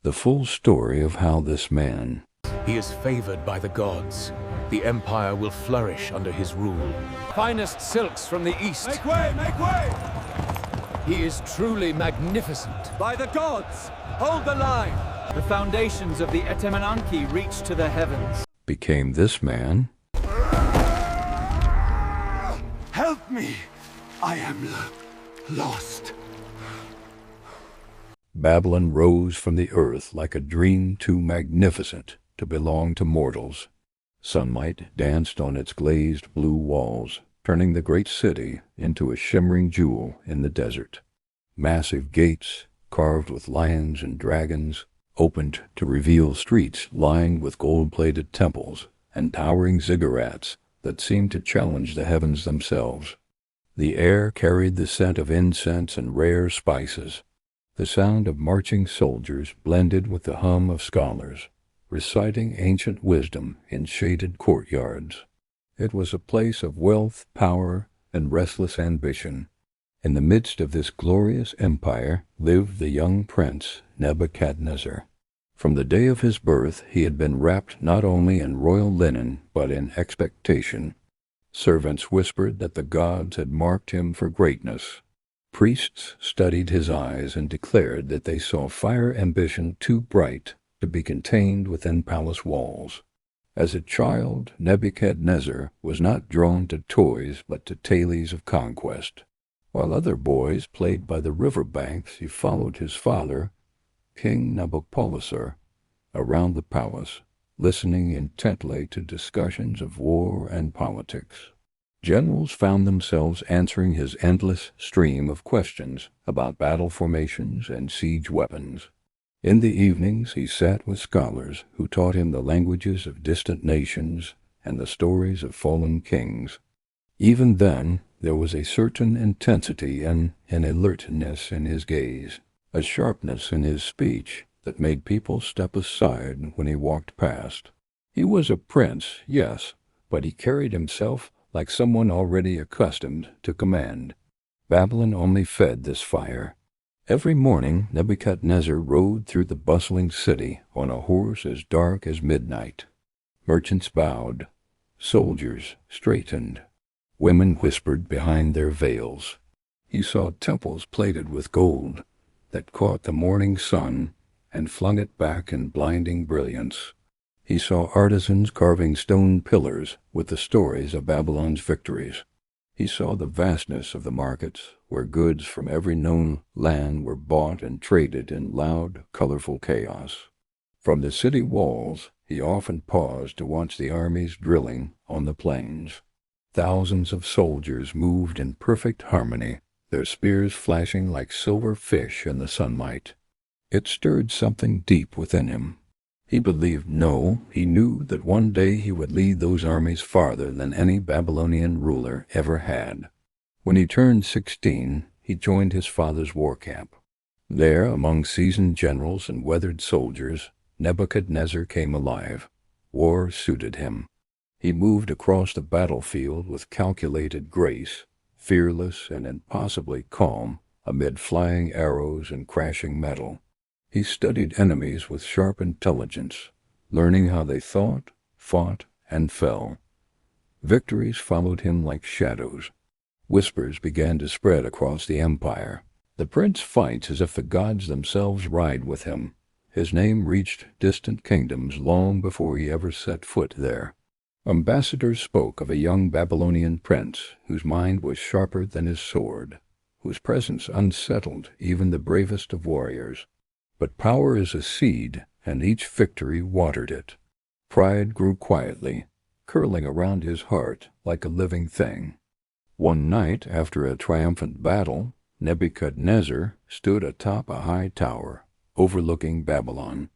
The full story of how this man, He is favored by the gods. The empire will flourish under his rule. Finest silks from the east. Make way! Make way! He is truly magnificent. By the gods! Hold the line! The foundations of the Etemenanki reach to the heavens. became this man, Help me! I am lost. Babylon rose from the earth like a dream too magnificent to belong to mortals. Sunlight danced on its glazed blue walls, turning the great city into a shimmering jewel in the desert. Massive gates, carved with lions and dragons, opened to reveal streets lined with gold-plated temples and towering ziggurats that seemed to challenge the heavens themselves. The air carried the scent of incense and rare spices. The sound of marching soldiers blended with the hum of scholars, reciting ancient wisdom in shaded courtyards. It was a place of wealth, power, and restless ambition. In the midst of this glorious empire lived the young prince Nebuchadnezzar. From the day of his birth he had been wrapped not only in royal linen but in expectation. Servants whispered that the gods had marked him for greatness. Priests studied his eyes and declared that they saw fire ambition too bright to be contained within palace walls. As a child, Nebuchadnezzar was not drawn to toys but to tales of conquest. While other boys played by the river banks, he followed his father, King Nebuchadnezzar, around the palace, listening intently to discussions of war and politics. Generals found themselves answering his endless stream of questions about battle formations and siege weapons. In the evenings he sat with scholars who taught him the languages of distant nations and the stories of fallen kings. Even then, there was a certain intensity and an alertness in his gaze, a sharpness in his speech that made people step aside when he walked past. He was a prince, yes, but he carried himself like someone already accustomed to command. Babylon only fed this fire. Every morning Nebuchadnezzar rode through the bustling city on a horse as dark as midnight. Merchants bowed, soldiers straightened, women whispered behind their veils. He saw temples plated with gold that caught the morning sun and flung it back in blinding brilliance. He saw artisans carving stone pillars with the stories of Babylon's victories. He saw the vastness of the markets, where goods from every known land were bought and traded in loud, colorful chaos. From the city walls, he often paused to watch the armies drilling on the plains. Thousands of soldiers moved in perfect harmony, their spears flashing like silver fish in the sunlight. It stirred something deep within him. He knew that one day he would lead those armies farther than any Babylonian ruler ever had. When he turned 16, he joined his father's war camp. There, among seasoned generals and weathered soldiers, Nebuchadnezzar came alive. War suited him. He moved across the battlefield with calculated grace, fearless and impossibly calm amid flying arrows and crashing metal. He studied enemies with sharp intelligence, learning how they thought, fought, and fell. Victories followed him like shadows. Whispers began to spread across the empire. The prince fights as if the gods themselves ride with him. His name reached distant kingdoms long before he ever set foot there. Ambassadors spoke of a young Babylonian prince whose mind was sharper than his sword, whose presence unsettled even the bravest of warriors. But power is a seed, and each victory watered it. Pride grew quietly, curling around his heart like a living thing. One night, after a triumphant battle, Nebuchadnezzar stood atop a high tower, overlooking Babylon.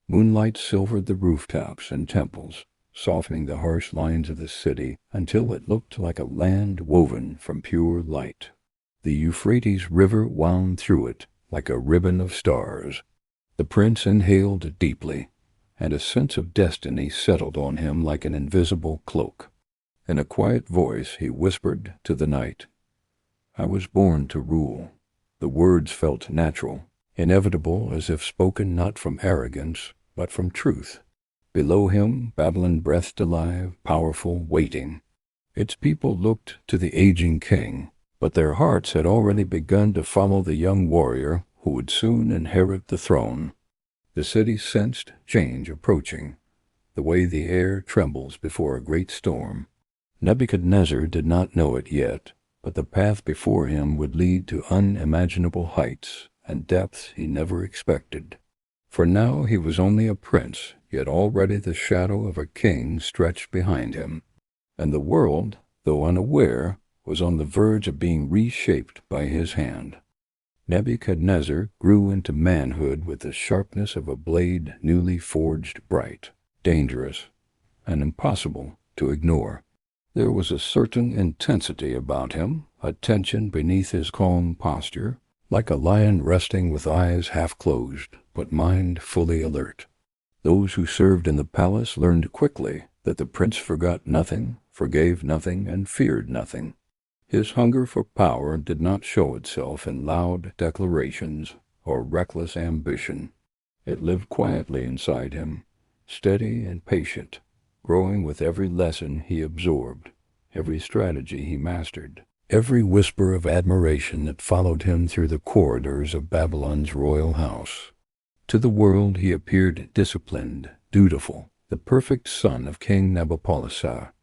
Moonlight silvered the rooftops and temples, softening the harsh lines of the city until it looked like a land woven from pure light. The Euphrates River wound through it like a ribbon of stars. The prince inhaled deeply, and a sense of destiny settled on him like an invisible cloak. In a quiet voice he whispered to the night, "I was born to rule." The words felt natural, inevitable as if spoken not from arrogance, but from truth. Below him, Babylon breathed alive, powerful, waiting. Its people looked to the aging king, but their hearts had already begun to follow the young warrior who would soon inherit the throne. The city sensed change approaching, the way the air trembles before a great storm. Nebuchadnezzar did not know it yet, but the path before him would lead to unimaginable heights and depths he never expected. For now he was only a prince, yet already the shadow of a king stretched behind him, and the world, though unaware, was on the verge of being reshaped by his hand. Nebuchadnezzar grew into manhood with the sharpness of a blade newly forged, bright, dangerous, and impossible to ignore. There was a certain intensity about him, a tension beneath his calm posture, like a lion resting with eyes half closed, but mind fully alert. Those who served in the palace learned quickly that the prince forgot nothing, forgave nothing, and feared nothing. His hunger for power did not show itself in loud declarations or reckless ambition. It lived quietly inside him, steady and patient, growing with every lesson he absorbed, every strategy he mastered, every whisper of admiration that followed him through the corridors of Babylon's royal house. To the world he appeared disciplined, dutiful, the perfect son of King Nebuchadnezzar.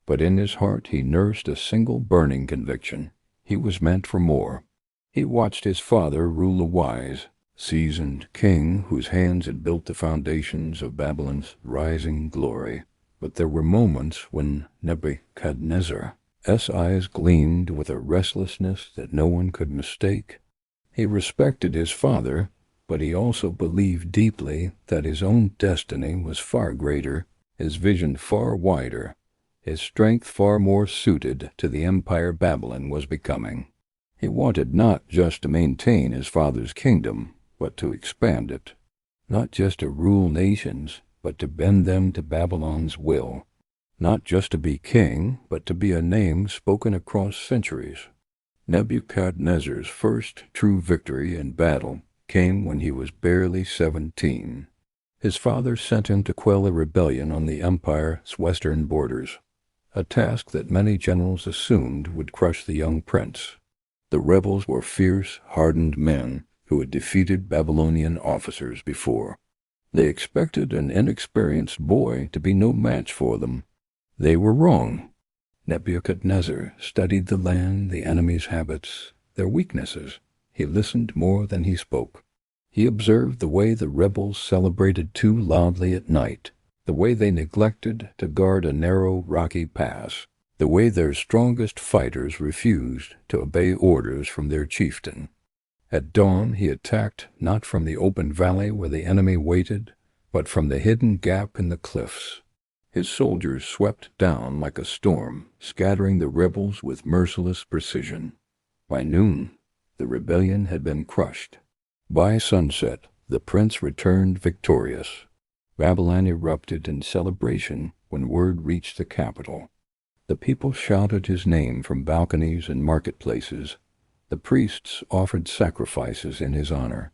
But in his heart he nursed a single burning conviction. He was meant for more. He watched his father rule a wise, seasoned king whose hands had built the foundations of Babylon's rising glory. But there were moments when Nebuchadnezzar's eyes gleamed with a restlessness that no one could mistake. He respected his father, but he also believed deeply that his own destiny was far greater, his vision far wider, his strength far more suited to the empire Babylon was becoming. He wanted not just to maintain his father's kingdom, but to expand it, not just to rule nations, but to bend them to Babylon's will, not just to be king, but to be a name spoken across centuries. Nebuchadnezzar's first true victory in battle came when he was barely 17. His father sent him to quell a rebellion on the empire's western borders, a task that many generals assumed would crush the young prince. The rebels were fierce, hardened men who had defeated Babylonian officers before. They expected an inexperienced boy to be no match for them. They were wrong. Nebuchadnezzar studied the land, the enemy's habits, their weaknesses. He listened more than he spoke. He observed the way the rebels celebrated too loudly at night, the way they neglected to guard a narrow, rocky pass, the way their strongest fighters refused to obey orders from their chieftain. At dawn he attacked not from the open valley where the enemy waited, but from the hidden gap in the cliffs. His soldiers swept down like a storm, scattering the rebels with merciless precision. By noon, the rebellion had been crushed. By sunset, the prince returned victorious. Babylon erupted in celebration when word reached the capital. The people shouted his name from balconies and marketplaces. The priests offered sacrifices in his honor.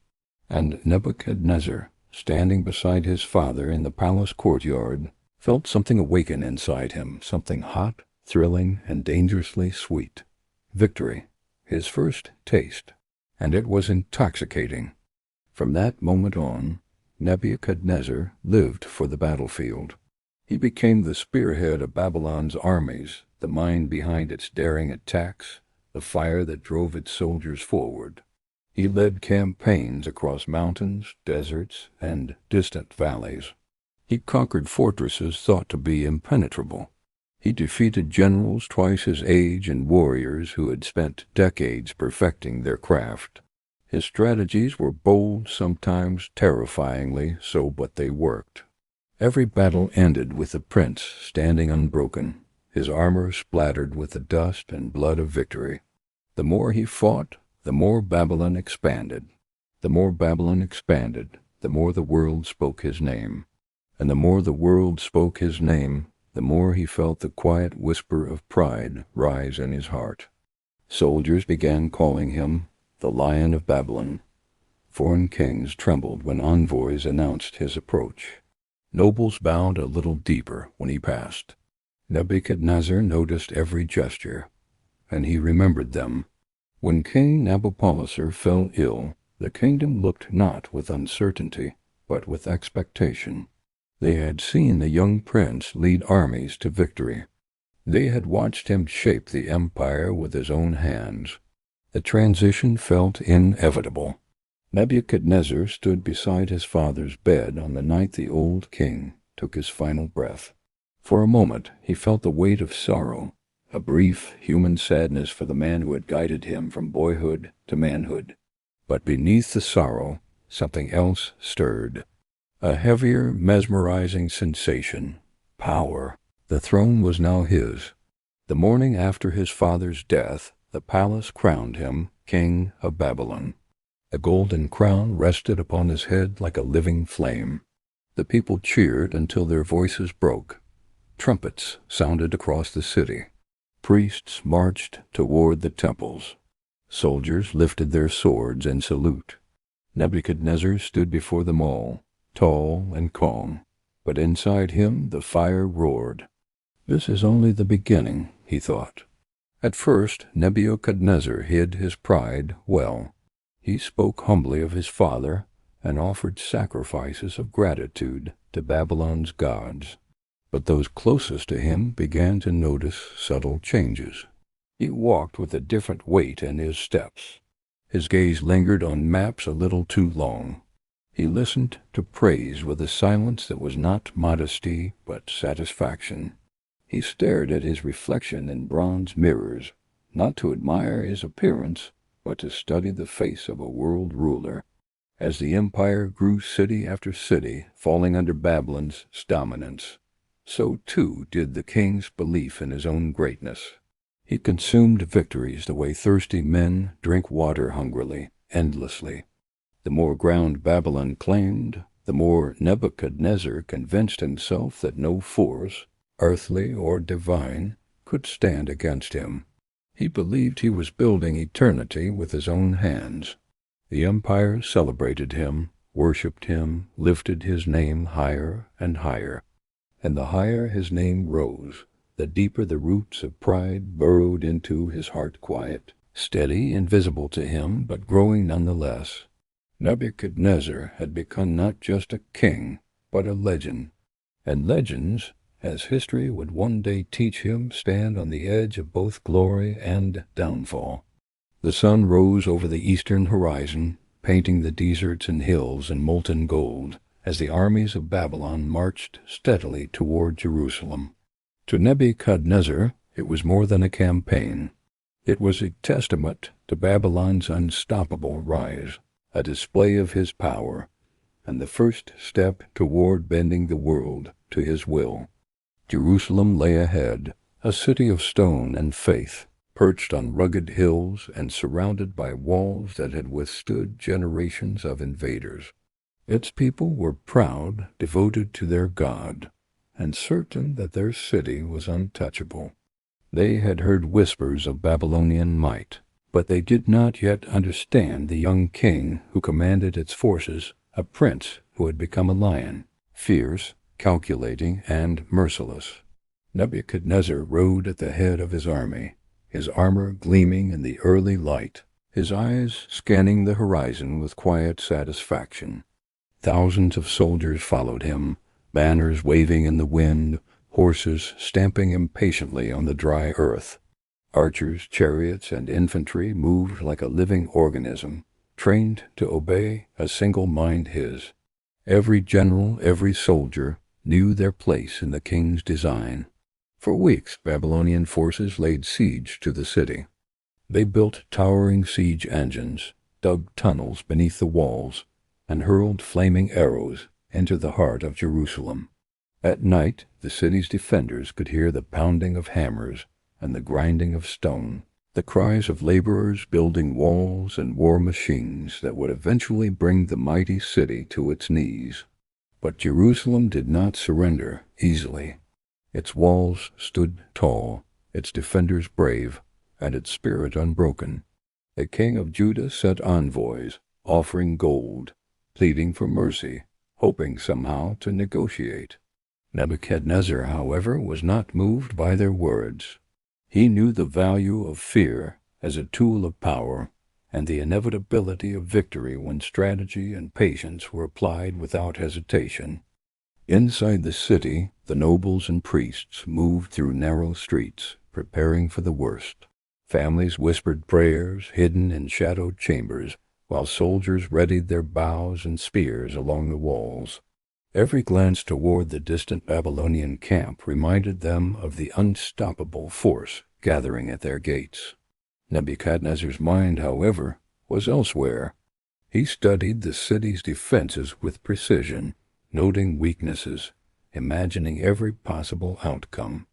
And Nebuchadnezzar, standing beside his father in the palace courtyard, felt something awaken inside him, something hot, thrilling, and dangerously sweet. Victory, his first taste, and it was intoxicating. From that moment on, Nebuchadnezzar lived for the battlefield. He became the spearhead of Babylon's armies, the mind behind its daring attacks, the fire that drove its soldiers forward. He led campaigns across mountains, deserts, and distant valleys. He conquered fortresses thought to be impenetrable. He defeated generals twice his age and warriors who had spent decades perfecting their craft. His strategies were bold, sometimes terrifyingly so, but they worked. Every battle ended with the prince standing unbroken, his armor splattered with the dust and blood of victory. The more he fought, the more Babylon expanded. The more Babylon expanded, the more the world spoke his name. And the more the world spoke his name, the more he felt the quiet whisper of pride rise in his heart. Soldiers began calling him the Lion of Babylon, Foreign kings trembled when envoys announced his approach. Nobles bowed a little deeper when he passed. Nebuchadnezzar noticed every gesture, and he remembered them. When King Nabopolassar fell ill, the kingdom looked not with uncertainty, but with expectation. They had seen the young prince lead armies to victory. They had watched him shape the empire with his own hands. The transition felt inevitable. Nebuchadnezzar stood beside his father's bed on the night the old king took his final breath. For a moment he felt the weight of sorrow, a brief human sadness for the man who had guided him from boyhood to manhood. But beneath the sorrow, something else stirred. A heavier, mesmerizing sensation. Power. The throne was now his. The morning after his father's death, the palace crowned him king of Babylon. A golden crown rested upon his head like a living flame. The people cheered until their voices broke. Trumpets sounded across the city. Priests marched toward the temples. Soldiers lifted their swords in salute. Nebuchadnezzar stood before them all, tall and calm, but inside him the fire roared. This is only the beginning, he thought. At first Nebuchadnezzar hid his pride well. He spoke humbly of his father and offered sacrifices of gratitude to Babylon's gods. But those closest to him began to notice subtle changes. He walked with a different weight in his steps. His gaze lingered on maps a little too long. He listened to praise with a silence that was not modesty but satisfaction. He stared at his reflection in bronze mirrors, not to admire his appearance, but to study the face of a world ruler. As the empire grew city after city, falling under Babylon's dominance, so too did the king's belief in his own greatness. He consumed victories the way thirsty men drink water hungrily, endlessly. The more ground Babylon claimed, the more Nebuchadnezzar convinced himself that no force, earthly or divine, could stand against him. He believed he was building eternity with his own hands. The empire celebrated him, worshipped him, lifted his name higher and higher. And the higher his name rose, the deeper the roots of pride burrowed into his heart quiet, steady, invisible to him, but growing nonetheless. Nebuchadnezzar had become not just a king, but a legend. And legends, as history would one day teach him, stand on the edge of both glory and downfall. The sun rose over the eastern horizon, painting the deserts and hills in molten gold, as the armies of Babylon marched steadily toward Jerusalem. To Nebuchadnezzar, it was more than a campaign. It was a testament to Babylon's unstoppable rise, a display of his power, and the first step toward bending the world to his will. Jerusalem lay ahead, a city of stone and faith, perched on rugged hills and surrounded by walls that had withstood generations of invaders. Its people were proud, devoted to their God, and certain that their city was untouchable. They had heard whispers of Babylonian might, but they did not yet understand the young king who commanded its forces, a prince who had become a lion, fierce, calculating, and merciless. Nebuchadnezzar rode at the head of his army, his armor gleaming in the early light, his eyes scanning the horizon with quiet satisfaction. Thousands of soldiers followed him, banners waving in the wind, horses stamping impatiently on the dry earth. Archers, chariots, and infantry moved like a living organism, trained to obey a single mind his. Every general, every soldier, knew their place in the king's design. For weeks Babylonian forces laid siege to the city. They built towering siege engines, dug tunnels beneath the walls, and hurled flaming arrows into the heart of Jerusalem. At night the city's defenders could hear the pounding of hammers and the grinding of stone, the cries of laborers building walls and war machines that would eventually bring the mighty city to its knees. But Jerusalem did not surrender easily. Its walls stood tall, its defenders brave, and its spirit unbroken. The king of Judah sent envoys, offering gold, pleading for mercy, hoping somehow to negotiate. Nebuchadnezzar, however, was not moved by their words. He knew the value of fear as a tool of power and the inevitability of victory when strategy and patience were applied without hesitation. Inside the city, the nobles and priests moved through narrow streets, preparing for the worst. Families whispered prayers hidden in shadowed chambers, while soldiers readied their bows and spears along the walls. Every glance toward the distant Babylonian camp reminded them of the unstoppable force gathering at their gates. Nebuchadnezzar's mind, however, was elsewhere. He studied the city's defenses with precision, noting weaknesses, imagining every possible outcome.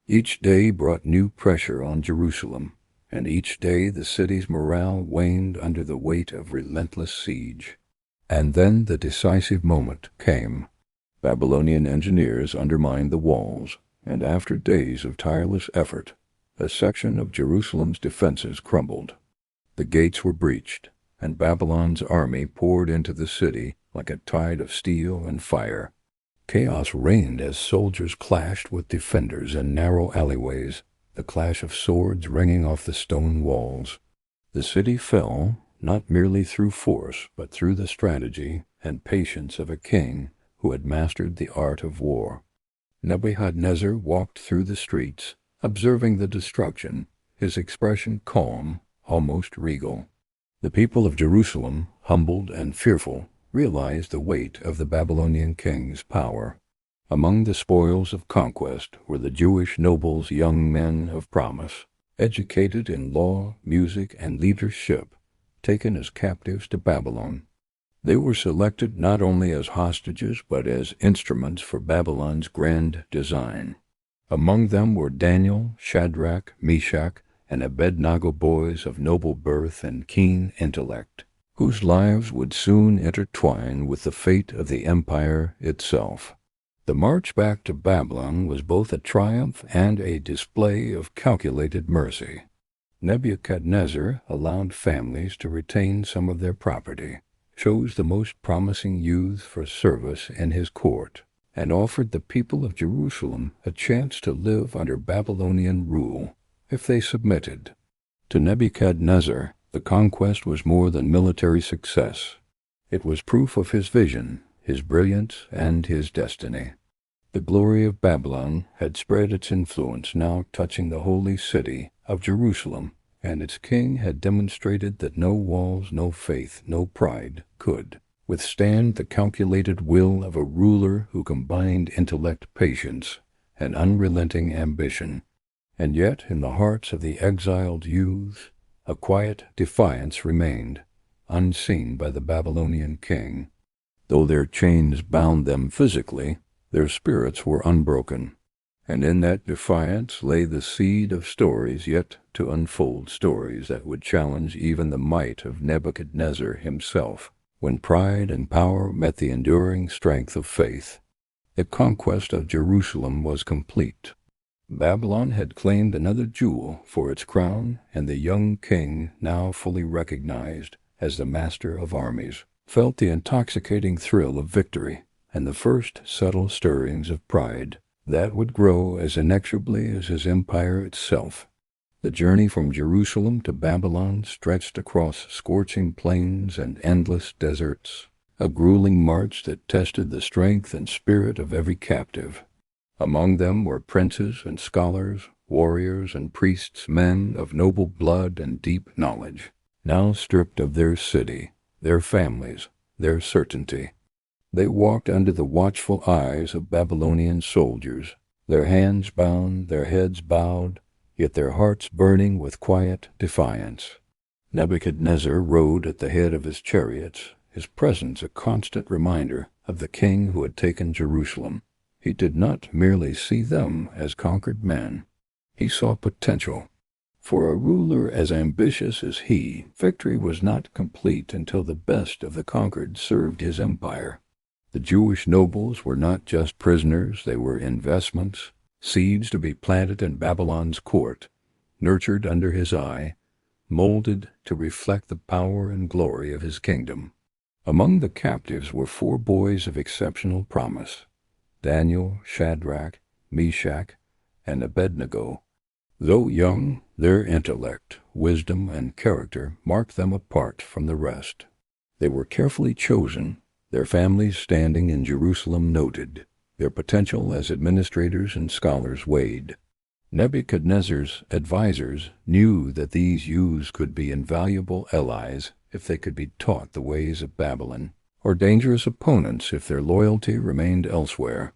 Each day brought new pressure on Jerusalem, and each day the city's morale waned under the weight of relentless siege. And then the decisive moment came. Babylonian engineers undermined the walls, and after days of tireless effort, a section of Jerusalem's defenses crumbled. The gates were breached, and Babylon's army poured into the city like a tide of steel and fire. Chaos reigned as soldiers clashed with defenders in narrow alleyways, the clash of swords ringing off the stone walls. The city fell, not merely through force, but through the strategy and patience of a king who had mastered the art of war. Nebuchadnezzar walked through the streets, observing the destruction, his expression calm, almost regal. The people of Jerusalem, humbled and fearful, realized the weight of the Babylonian king's power. Among the spoils of conquest were the Jewish nobles' young men of promise, educated in law, music, and leadership, taken as captives to Babylon. They were selected not only as hostages but as instruments for Babylon's grand design. Among them were Daniel, Shadrach, Meshach, and Abednego, boys of noble birth and keen intellect, whose lives would soon intertwine with the fate of the empire itself. The march back to Babylon was both a triumph and a display of calculated mercy. Nebuchadnezzar allowed families to retain some of their property, chose the most promising youths for service in his court, and offered the people of Jerusalem a chance to live under Babylonian rule if they submitted. To Nebuchadnezzar, the conquest was more than military success. It was proof of his vision, his brilliance, and his destiny. The glory of Babylon had spread its influence, now touching the holy city of Jerusalem, and its king had demonstrated that no walls, no faith, no pride could withstand the calculated will of a ruler who combined intellect, patience, and unrelenting ambition. And yet, in the hearts of the exiled youths, a quiet defiance remained, unseen by the Babylonian king. Though their chains bound them physically, their spirits were unbroken, and in that defiance lay the seed of stories yet to unfold, stories that would challenge even the might of Nebuchadnezzar himself, when pride and power met the enduring strength of faith. The conquest of Jerusalem was complete. Babylon had claimed another jewel for its crown, and the young king, now fully recognized as the master of armies, felt the intoxicating thrill of victory and the first subtle stirrings of pride that would grow as inexorably as his empire itself. The journey from Jerusalem to Babylon stretched across scorching plains and endless deserts, a grueling march that tested the strength and spirit of every captive. Among them were princes and scholars, warriors and priests, men of noble blood and deep knowledge, now stripped of their city, their families, their certainty. They walked under the watchful eyes of Babylonian soldiers, their hands bound, their heads bowed, yet their hearts burning with quiet defiance. Nebuchadnezzar rode at the head of his chariots, his presence a constant reminder of the king who had taken Jerusalem. He did not merely see them as conquered men. He saw potential. For a ruler as ambitious as he, victory was not complete until the best of the conquered served his empire. The Jewish nobles were not just prisoners, they were investments, seeds to be planted in Babylon's court, nurtured under his eye, molded to reflect the power and glory of his kingdom. Among the captives were 4 boys of exceptional promise: Daniel, Shadrach, Meshach, and Abednego. Though young, their intellect, wisdom, and character marked them apart from the rest. They were carefully chosen, their families standing in Jerusalem noted, their potential as administrators and scholars weighed. Nebuchadnezzar's advisors knew that these youths could be invaluable allies if they could be taught the ways of Babylon, or dangerous opponents if their loyalty remained elsewhere.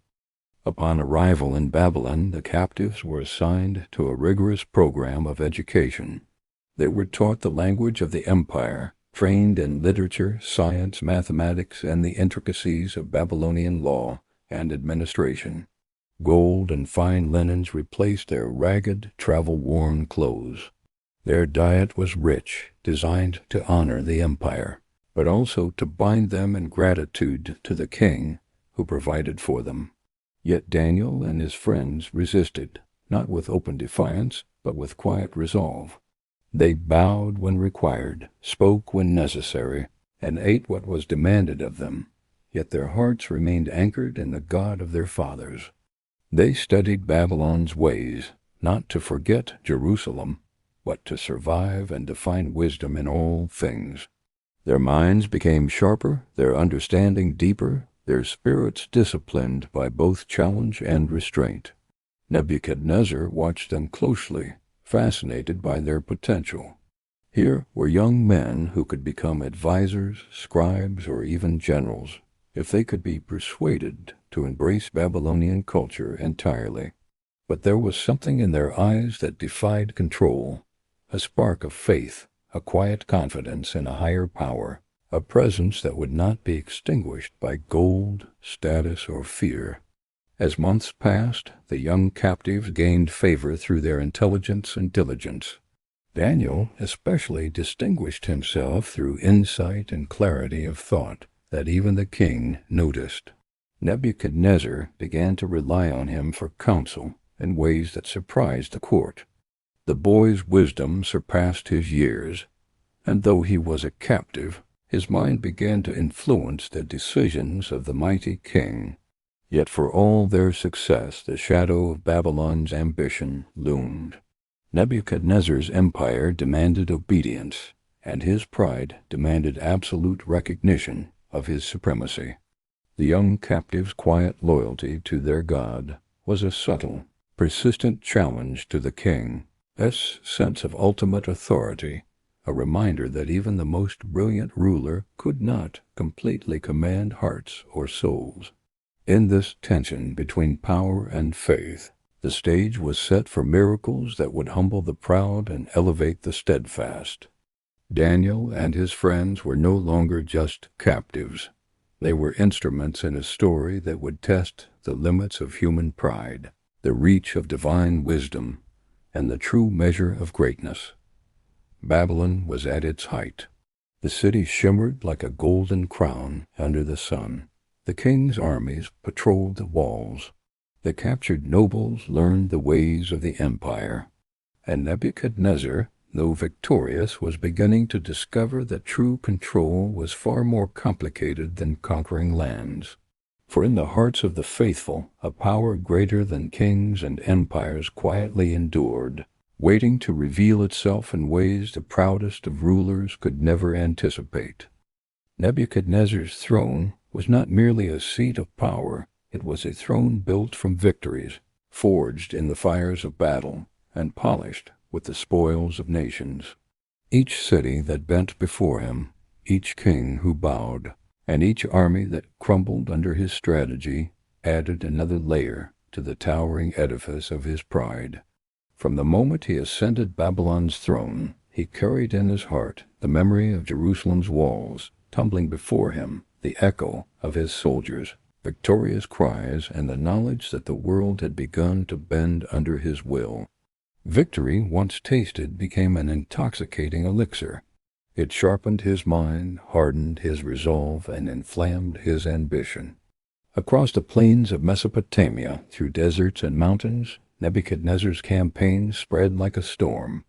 Upon arrival in Babylon, the captives were assigned to a rigorous program of education. They were taught the language of the empire, trained in literature, science, mathematics, and the intricacies of Babylonian law and administration. Gold and fine linens replaced their ragged, travel-worn clothes. Their diet was rich, designed to honor the empire, but also to bind them in gratitude to the king who provided for them. Yet Daniel and his friends resisted, not with open defiance, but with quiet resolve. They bowed when required, spoke when necessary, and ate what was demanded of them, yet their hearts remained anchored in the God of their fathers. They studied Babylon's ways, not to forget Jerusalem, but to survive and to find wisdom in all things. Their minds became sharper, their understanding deeper, their spirits disciplined by both challenge and restraint. Nebuchadnezzar watched them closely, fascinated by their potential. Here were young men who could become advisors, scribes, or even generals, if they could be persuaded to embrace Babylonian culture entirely. But there was something in their eyes that defied control, a spark of faith, a quiet confidence in a higher power, a presence that would not be extinguished by gold, status, or fear. As months passed, the young captives gained favor through their intelligence and diligence. Daniel especially distinguished himself through insight and clarity of thought that even the king noticed. Nebuchadnezzar began to rely on him for counsel in ways that surprised the court. The boy's wisdom surpassed his years, and though he was a captive, his mind began to influence the decisions of the mighty king. Yet for all their success, the shadow of Babylon's ambition loomed. Nebuchadnezzar's empire demanded obedience, and his pride demanded absolute recognition of his supremacy. The young captives' quiet loyalty to their God was a subtle, persistent challenge to the king's sense of ultimate authority, a reminder that even the most brilliant ruler could not completely command hearts or souls. In this tension between power and faith, the stage was set for miracles that would humble the proud and elevate the steadfast. Daniel and his friends were no longer just captives. They were instruments in a story that would test the limits of human pride, the reach of divine wisdom, and the true measure of greatness. Babylon was at its height. The city shimmered like a golden crown under the sun. The king's armies patrolled the walls. The captured nobles learned the ways of the empire. And Nebuchadnezzar, though victorious, was beginning to discover that true control was far more complicated than conquering lands. For in the hearts of the faithful, a power greater than kings and empires quietly endured, waiting to reveal itself in ways the proudest of rulers could never anticipate. Nebuchadnezzar's throne was not merely a seat of power, it was a throne built from victories, forged in the fires of battle, and polished with the spoils of nations. Each city that bent before him, each king who bowed, and each army that crumbled under his strategy added another layer to the towering edifice of his pride. From the moment he ascended Babylon's throne, he carried in his heart the memory of Jerusalem's walls, tumbling before him the echo of his soldiers' victorious cries and the knowledge that the world had begun to bend under his will. Victory, once tasted, became an intoxicating elixir. It sharpened his mind, hardened his resolve, and inflamed his ambition. Across the plains of Mesopotamia, through deserts and mountains, Nebuchadnezzar's campaign spread like a storm.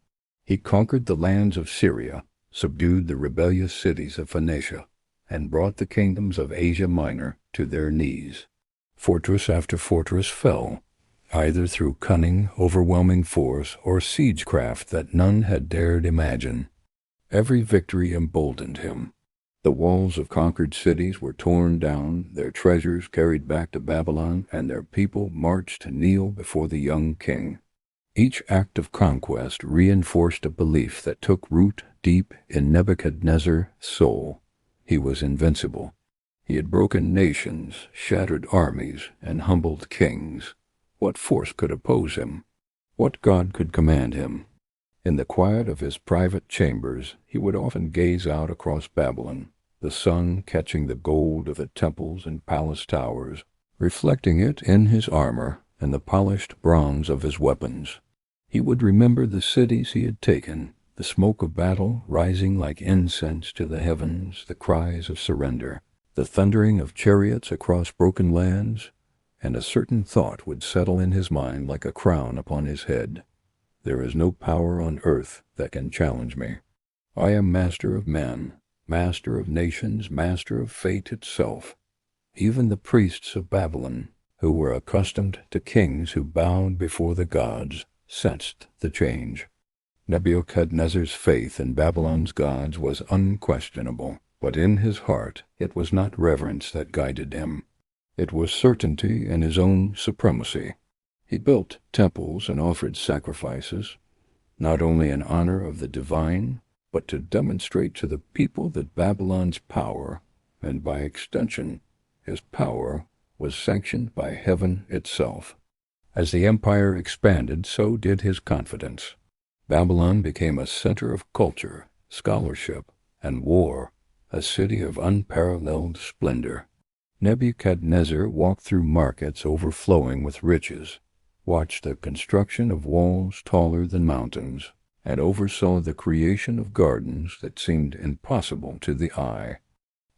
He conquered the lands of Syria, subdued the rebellious cities of Phoenicia, and brought the kingdoms of Asia Minor to their knees. Fortress after fortress fell, either through cunning, overwhelming force, or siegecraft that none had dared imagine. Every victory emboldened him. The walls of conquered cities were torn down, their treasures carried back to Babylon, and their people marched to kneel before the young king. Each act of conquest reinforced a belief that took root deep in Nebuchadnezzar's soul. He was invincible. He had broken nations, shattered armies, and humbled kings. What force could oppose him? What god could command him? In the quiet of his private chambers, he would often gaze out across Babylon, the sun catching the gold of the temples and palace towers, reflecting it in his armor and the polished bronze of his weapons. He would remember the cities he had taken, the smoke of battle rising like incense to the heavens, the cries of surrender, the thundering of chariots across broken lands, and a certain thought would settle in his mind like a crown upon his head. There is no power on earth that can challenge me. I am master of men, master of nations, master of fate itself. Even the priests of Babylon, who were accustomed to kings who bowed before the gods, sensed the change. Nebuchadnezzar's faith in Babylon's gods was unquestionable, but in his heart it was not reverence that guided him. It was certainty in his own supremacy. He built temples and offered sacrifices, not only in honor of the divine, but to demonstrate to the people that Babylon's power, and by extension his power, was sanctioned by heaven itself. As the empire expanded, so did his confidence. Babylon became a center of culture, scholarship, and war, a city of unparalleled splendor. Nebuchadnezzar walked through markets overflowing with riches, watched the construction of walls taller than mountains, and oversaw the creation of gardens that seemed impossible to the eye.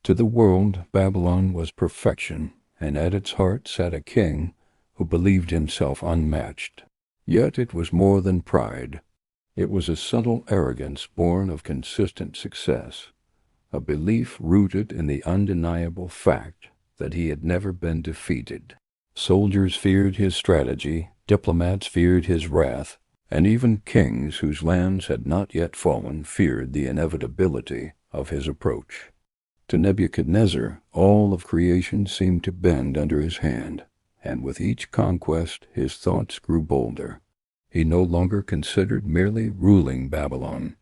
To the world, Babylon was perfection, and at its heart sat a king who believed himself unmatched. Yet it was more than pride. It was a subtle arrogance born of consistent success, a belief rooted in the undeniable fact that he had never been defeated. Soldiers feared his strategy, diplomats feared his wrath, and even kings whose lands had not yet fallen feared the inevitability of his approach. To Nebuchadnezzar, all of creation seemed to bend under his hand, and with each conquest his thoughts grew bolder. He no longer considered merely ruling Babylon.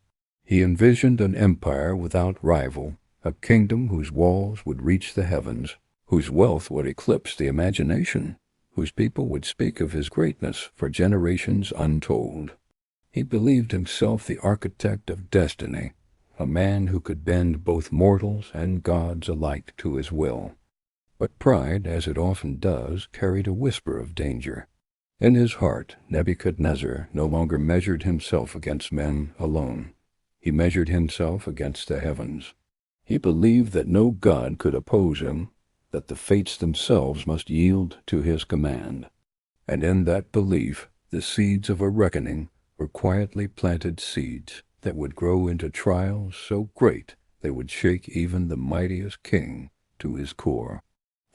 He envisioned an empire without rival, a kingdom whose walls would reach the heavens, whose wealth would eclipse the imagination, whose people would speak of his greatness for generations untold. He believed himself the architect of destiny, a man who could bend both mortals and gods alike to his will. But pride, as it often does, carried a whisper of danger. In his heart, Nebuchadnezzar no longer measured himself against men alone. He measured himself against the heavens. He believed that no god could oppose him, that the fates themselves must yield to his command. And in that belief, the seeds of a reckoning were quietly planted seeds that would grow into trials so great they would shake even the mightiest king to his core.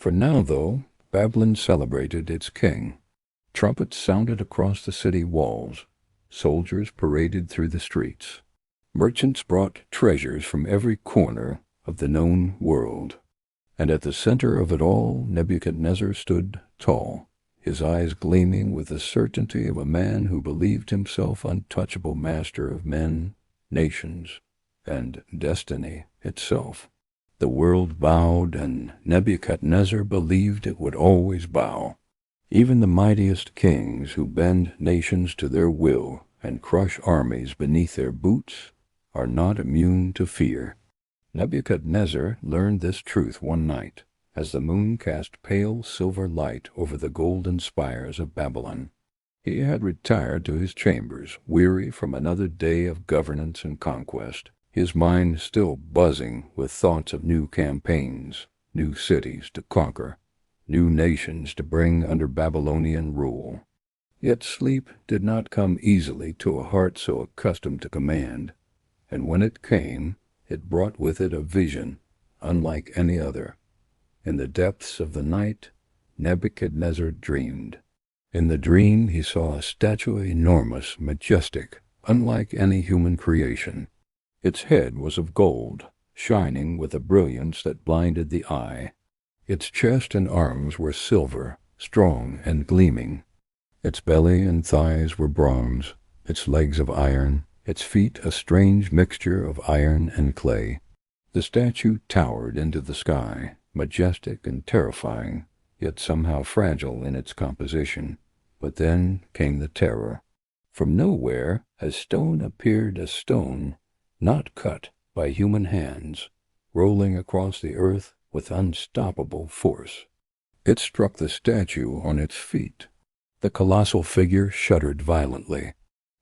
For now, though, Babylon celebrated its king. Trumpets sounded across the city walls. Soldiers paraded through the streets. Merchants brought treasures from every corner of the known world. And at the center of it all, Nebuchadnezzar stood tall, his eyes gleaming with the certainty of a man who believed himself untouchable master of men, nations, and destiny itself. The world bowed, and Nebuchadnezzar believed it would always bow. Even the mightiest kings who bend nations to their will and crush armies beneath their boots are not immune to fear. Nebuchadnezzar learned this truth one night, as the moon cast pale silver light over the golden spires of Babylon. He had retired to his chambers, weary from another day of governance and conquest, his mind still buzzing with thoughts of new campaigns, new cities to conquer, new nations to bring under Babylonian rule. Yet sleep did not come easily to a heart so accustomed to command, and when it came, it brought with it a vision unlike any other. In the depths of the night, Nebuchadnezzar dreamed. In the dream he saw a statue enormous, majestic, unlike any human creation. Its head was of gold, shining with a brilliance that blinded the eye. Its chest and arms were silver, strong and gleaming. Its belly and thighs were bronze, its legs of iron, its feet a strange mixture of iron and clay. The statue towered into the sky, majestic and terrifying, yet somehow fragile in its composition. But then came the terror. From nowhere as stone appeared a stone, not cut by human hands, rolling across the earth with unstoppable force. It struck the statue on its feet. The colossal figure shuddered violently.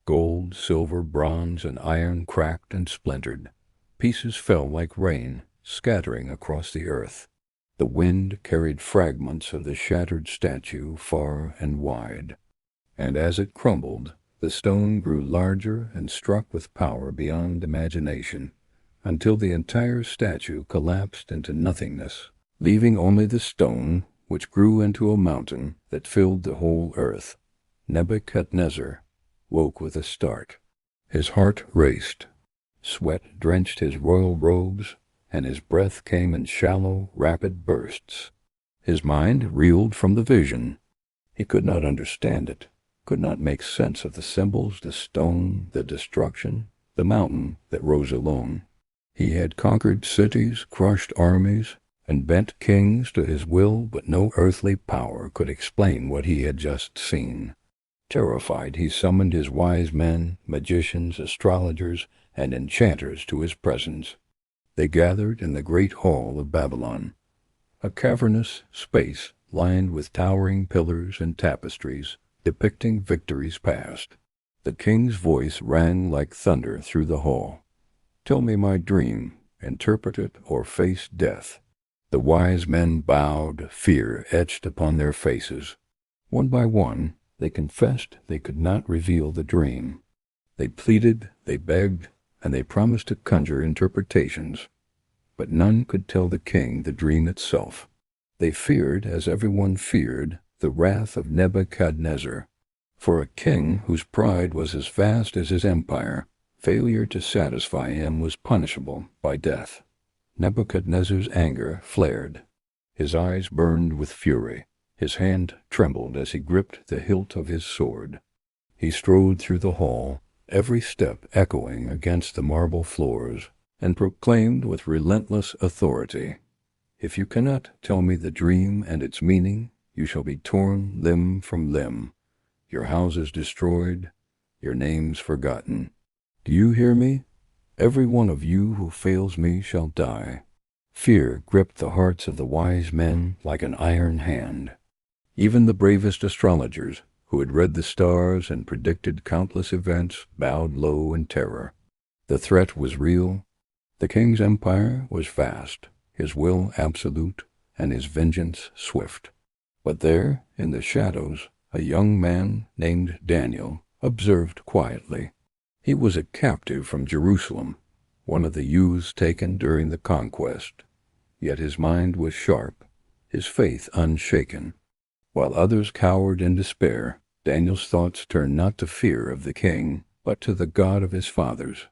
Gold, silver, bronze, and iron cracked and splintered. Pieces fell like rain, scattering across the earth. The wind carried fragments of the shattered statue far and wide. And as it crumbled, the stone grew larger and struck with power beyond imagination, until the entire statue collapsed into nothingness, leaving only the stone, which grew into a mountain that filled the whole earth. Nebuchadnezzar woke with a start. His heart raced. Sweat drenched his royal robes, and his breath came in shallow, rapid bursts. His mind reeled from the vision. He could not understand it, could not make sense of the symbols, the stone, the destruction, the mountain that rose alone. He had conquered cities, crushed armies, and bent kings to his will, but no earthly power could explain what he had just seen. Terrified, he summoned his wise men, magicians, astrologers, and enchanters to his presence. They gathered in the great hall of Babylon, a cavernous space lined with towering pillars and tapestries depicting victories past. The king's voice rang like thunder through the hall. "Tell me my dream, interpret it, or face death." The wise men bowed, fear etched upon their faces. One by one, they confessed they could not reveal the dream. They pleaded, they begged, and they promised to conjure interpretations. But none could tell the king the dream itself. They feared, as everyone feared, the wrath of Nebuchadnezzar. For a king whose pride was as vast as his empire, failure to satisfy him was punishable by death. Nebuchadnezzar's anger flared. His eyes burned with fury. His hand trembled as he gripped the hilt of his sword. He strode through the hall, every step echoing against the marble floors, and proclaimed with relentless authority, "If you cannot tell me the dream and its meaning, you shall be torn limb from limb, your houses destroyed, your names forgotten. Do you hear me? Every one of you who fails me shall die." Fear gripped the hearts of the wise men like an iron hand. Even the bravest astrologers, who had read the stars and predicted countless events, bowed low in terror. The threat was real. The king's empire was vast, his will absolute, and his vengeance swift. But there, in the shadows, a young man named Daniel observed quietly. He was a captive from Jerusalem, one of the youths taken during the conquest. Yet his mind was sharp, his faith unshaken. While others cowered in despair, Daniel's thoughts turned not to fear of the king, but to the God of his fathers.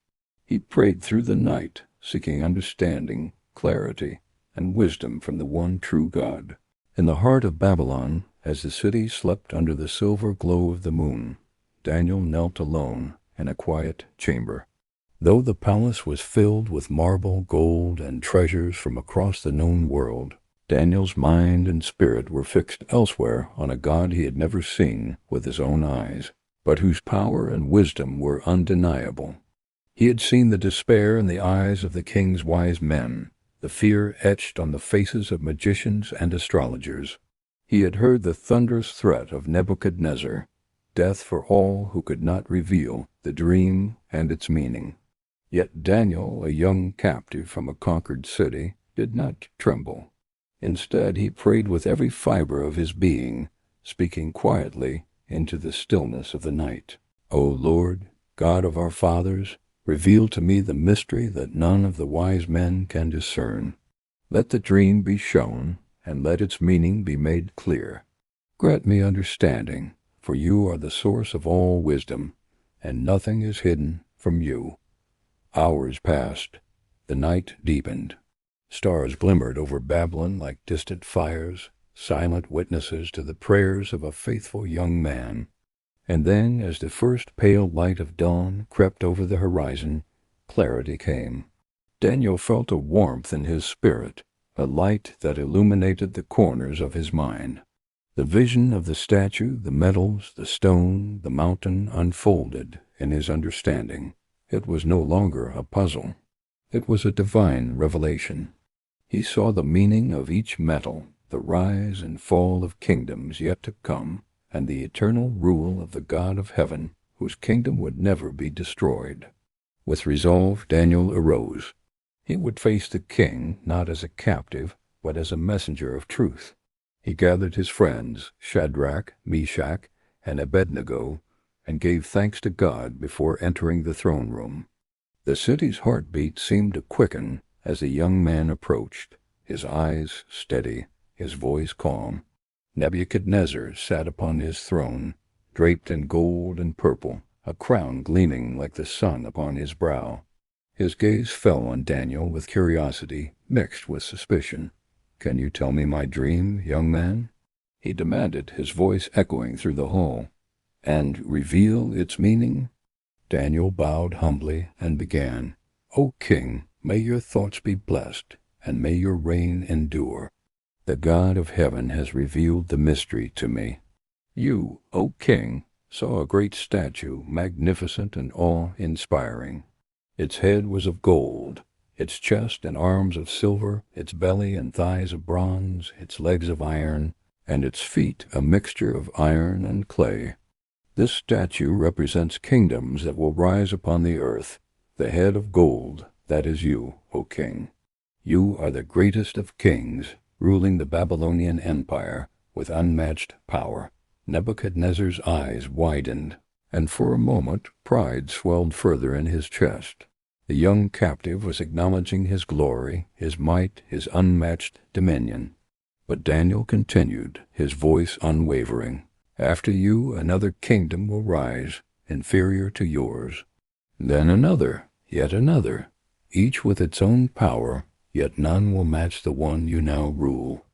He prayed through the night, seeking understanding, clarity, and wisdom from the one true God. In the heart of Babylon, as the city slept under the silver glow of the moon, Daniel knelt alone in a quiet chamber. Though the palace was filled with marble, gold, and treasures from across the known world, Daniel's mind and spirit were fixed elsewhere on a God he had never seen with his own eyes, but whose power and wisdom were undeniable. He had seen the despair in the eyes of the king's wise men, the fear etched on the faces of magicians and astrologers. He had heard the thunderous threat of Nebuchadnezzar, death for all who could not reveal the dream and its meaning. Yet Daniel, a young captive from a conquered city, did not tremble. Instead, he prayed with every fiber of his being, speaking quietly, into the stillness of the night. O Lord, God of our fathers, reveal to me the mystery that none of the wise men can discern. Let the dream be shown, and let its meaning be made clear. Grant me understanding, for you are the source of all wisdom, and nothing is hidden from you. Hours passed. The night deepened. Stars glimmered over Babylon like distant fires, silent witnesses to the prayers of a faithful young man. And then, as the first pale light of dawn crept over the horizon, clarity came. Daniel felt a warmth in his spirit, a light that illuminated the corners of his mind. The vision of the statue, the metals, the stone, the mountain unfolded in his understanding. It was no longer a puzzle. It was a divine revelation. He saw the meaning of each metal, the rise and fall of kingdoms yet to come, and the eternal rule of the God of heaven, whose kingdom would never be destroyed. With resolve, Daniel arose. He would face the king not as a captive, but as a messenger of truth. He gathered his friends, Shadrach, Meshach, and Abednego, and gave thanks to God before entering the throne room. The city's heartbeat seemed to quicken as the young man approached, his eyes steady, his voice calm. Nebuchadnezzar sat upon his throne, draped in gold and purple, a crown gleaming like the sun upon his brow. His gaze fell on Daniel with curiosity mixed with suspicion. "Can you tell me my dream, young man?" he demanded, his voice echoing through the hall. "And reveal its meaning?" Daniel bowed humbly and began, "O king, may your thoughts be blessed, and may your reign endure. The God of heaven has revealed the mystery to me. You, O king, saw a great statue, magnificent and awe-inspiring. Its head was of gold, its chest and arms of silver, its belly and thighs of bronze, its legs of iron, and its feet a mixture of iron and clay. This statue represents kingdoms that will rise upon the earth. The head of gold, that is you, O king. You are the greatest of kings, ruling the Babylonian Empire with unmatched power." Nebuchadnezzar's eyes widened, and for a moment pride swelled further in his chest. The young captive was acknowledging his glory, his might, his unmatched dominion. But Daniel continued, his voice unwavering. "After you, another kingdom will rise, inferior to yours. Then another, yet another, each with its own power, yet none will match the one you now rule.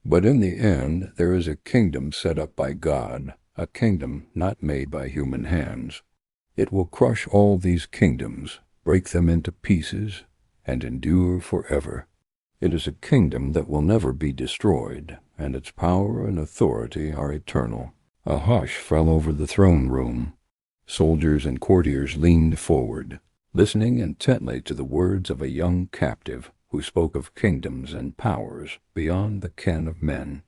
But in the end there is a kingdom set up by God, a kingdom not made by human hands. It will crush all these kingdoms, break them into pieces, and endure forever. It is a kingdom that will never be destroyed, and its power and authority are eternal." A hush fell over the throne room. Soldiers and courtiers leaned forward, listening intently to the words of a young captive who spoke of kingdoms and powers beyond the ken of men.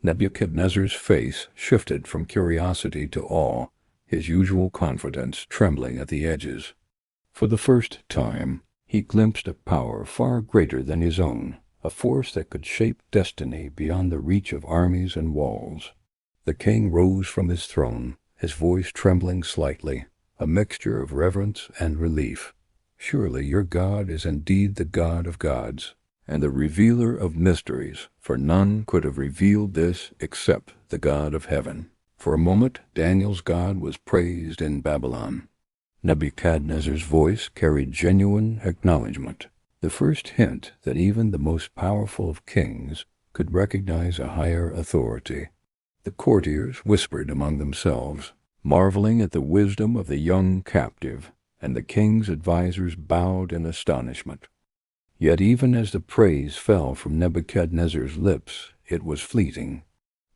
Nebuchadnezzar's face shifted from curiosity to awe, his usual confidence trembling at the edges. For the first time, he glimpsed a power far greater than his own, a force that could shape destiny beyond the reach of armies and walls. The king rose from his throne, his voice trembling slightly, a mixture of reverence and relief. "Surely your God is indeed the God of gods, and the revealer of mysteries, for none could have revealed this except the God of heaven." For a moment, Daniel's God was praised in Babylon. Nebuchadnezzar's voice carried genuine acknowledgment, the first hint that even the most powerful of kings could recognize a higher authority. The courtiers whispered among themselves, marveling at the wisdom of the young captive, and the king's advisers bowed in astonishment. Yet even as the praise fell from Nebuchadnezzar's lips, it was fleeting.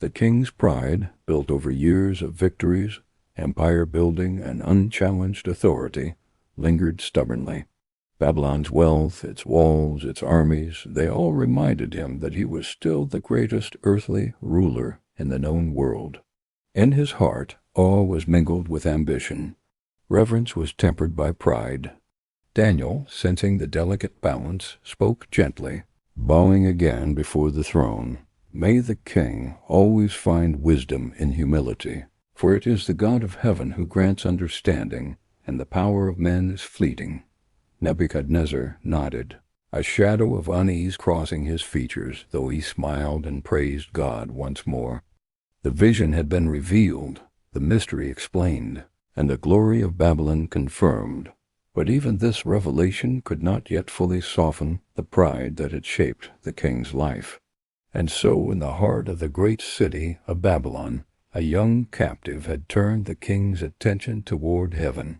The king's pride, built over years of victories, empire-building, and unchallenged authority, lingered stubbornly. Babylon's wealth, its walls, its armies, they all reminded him that he was still the greatest earthly ruler in the known world. In his heart, awe was mingled with ambition. Reverence was tempered by pride. Daniel, sensing the delicate balance, spoke gently, bowing again before the throne. "May the king always find wisdom in humility, For it is the God of heaven who grants understanding, and the power of men is fleeting." Nebuchadnezzar nodded, a shadow of unease crossing his features, though he smiled and praised God once more. The vision had been revealed, the mystery explained, and the glory of Babylon confirmed. But even this revelation could not yet fully soften the pride that had shaped the king's life. And so, in the heart of the great city of Babylon, a young captive had turned the king's attention toward heaven.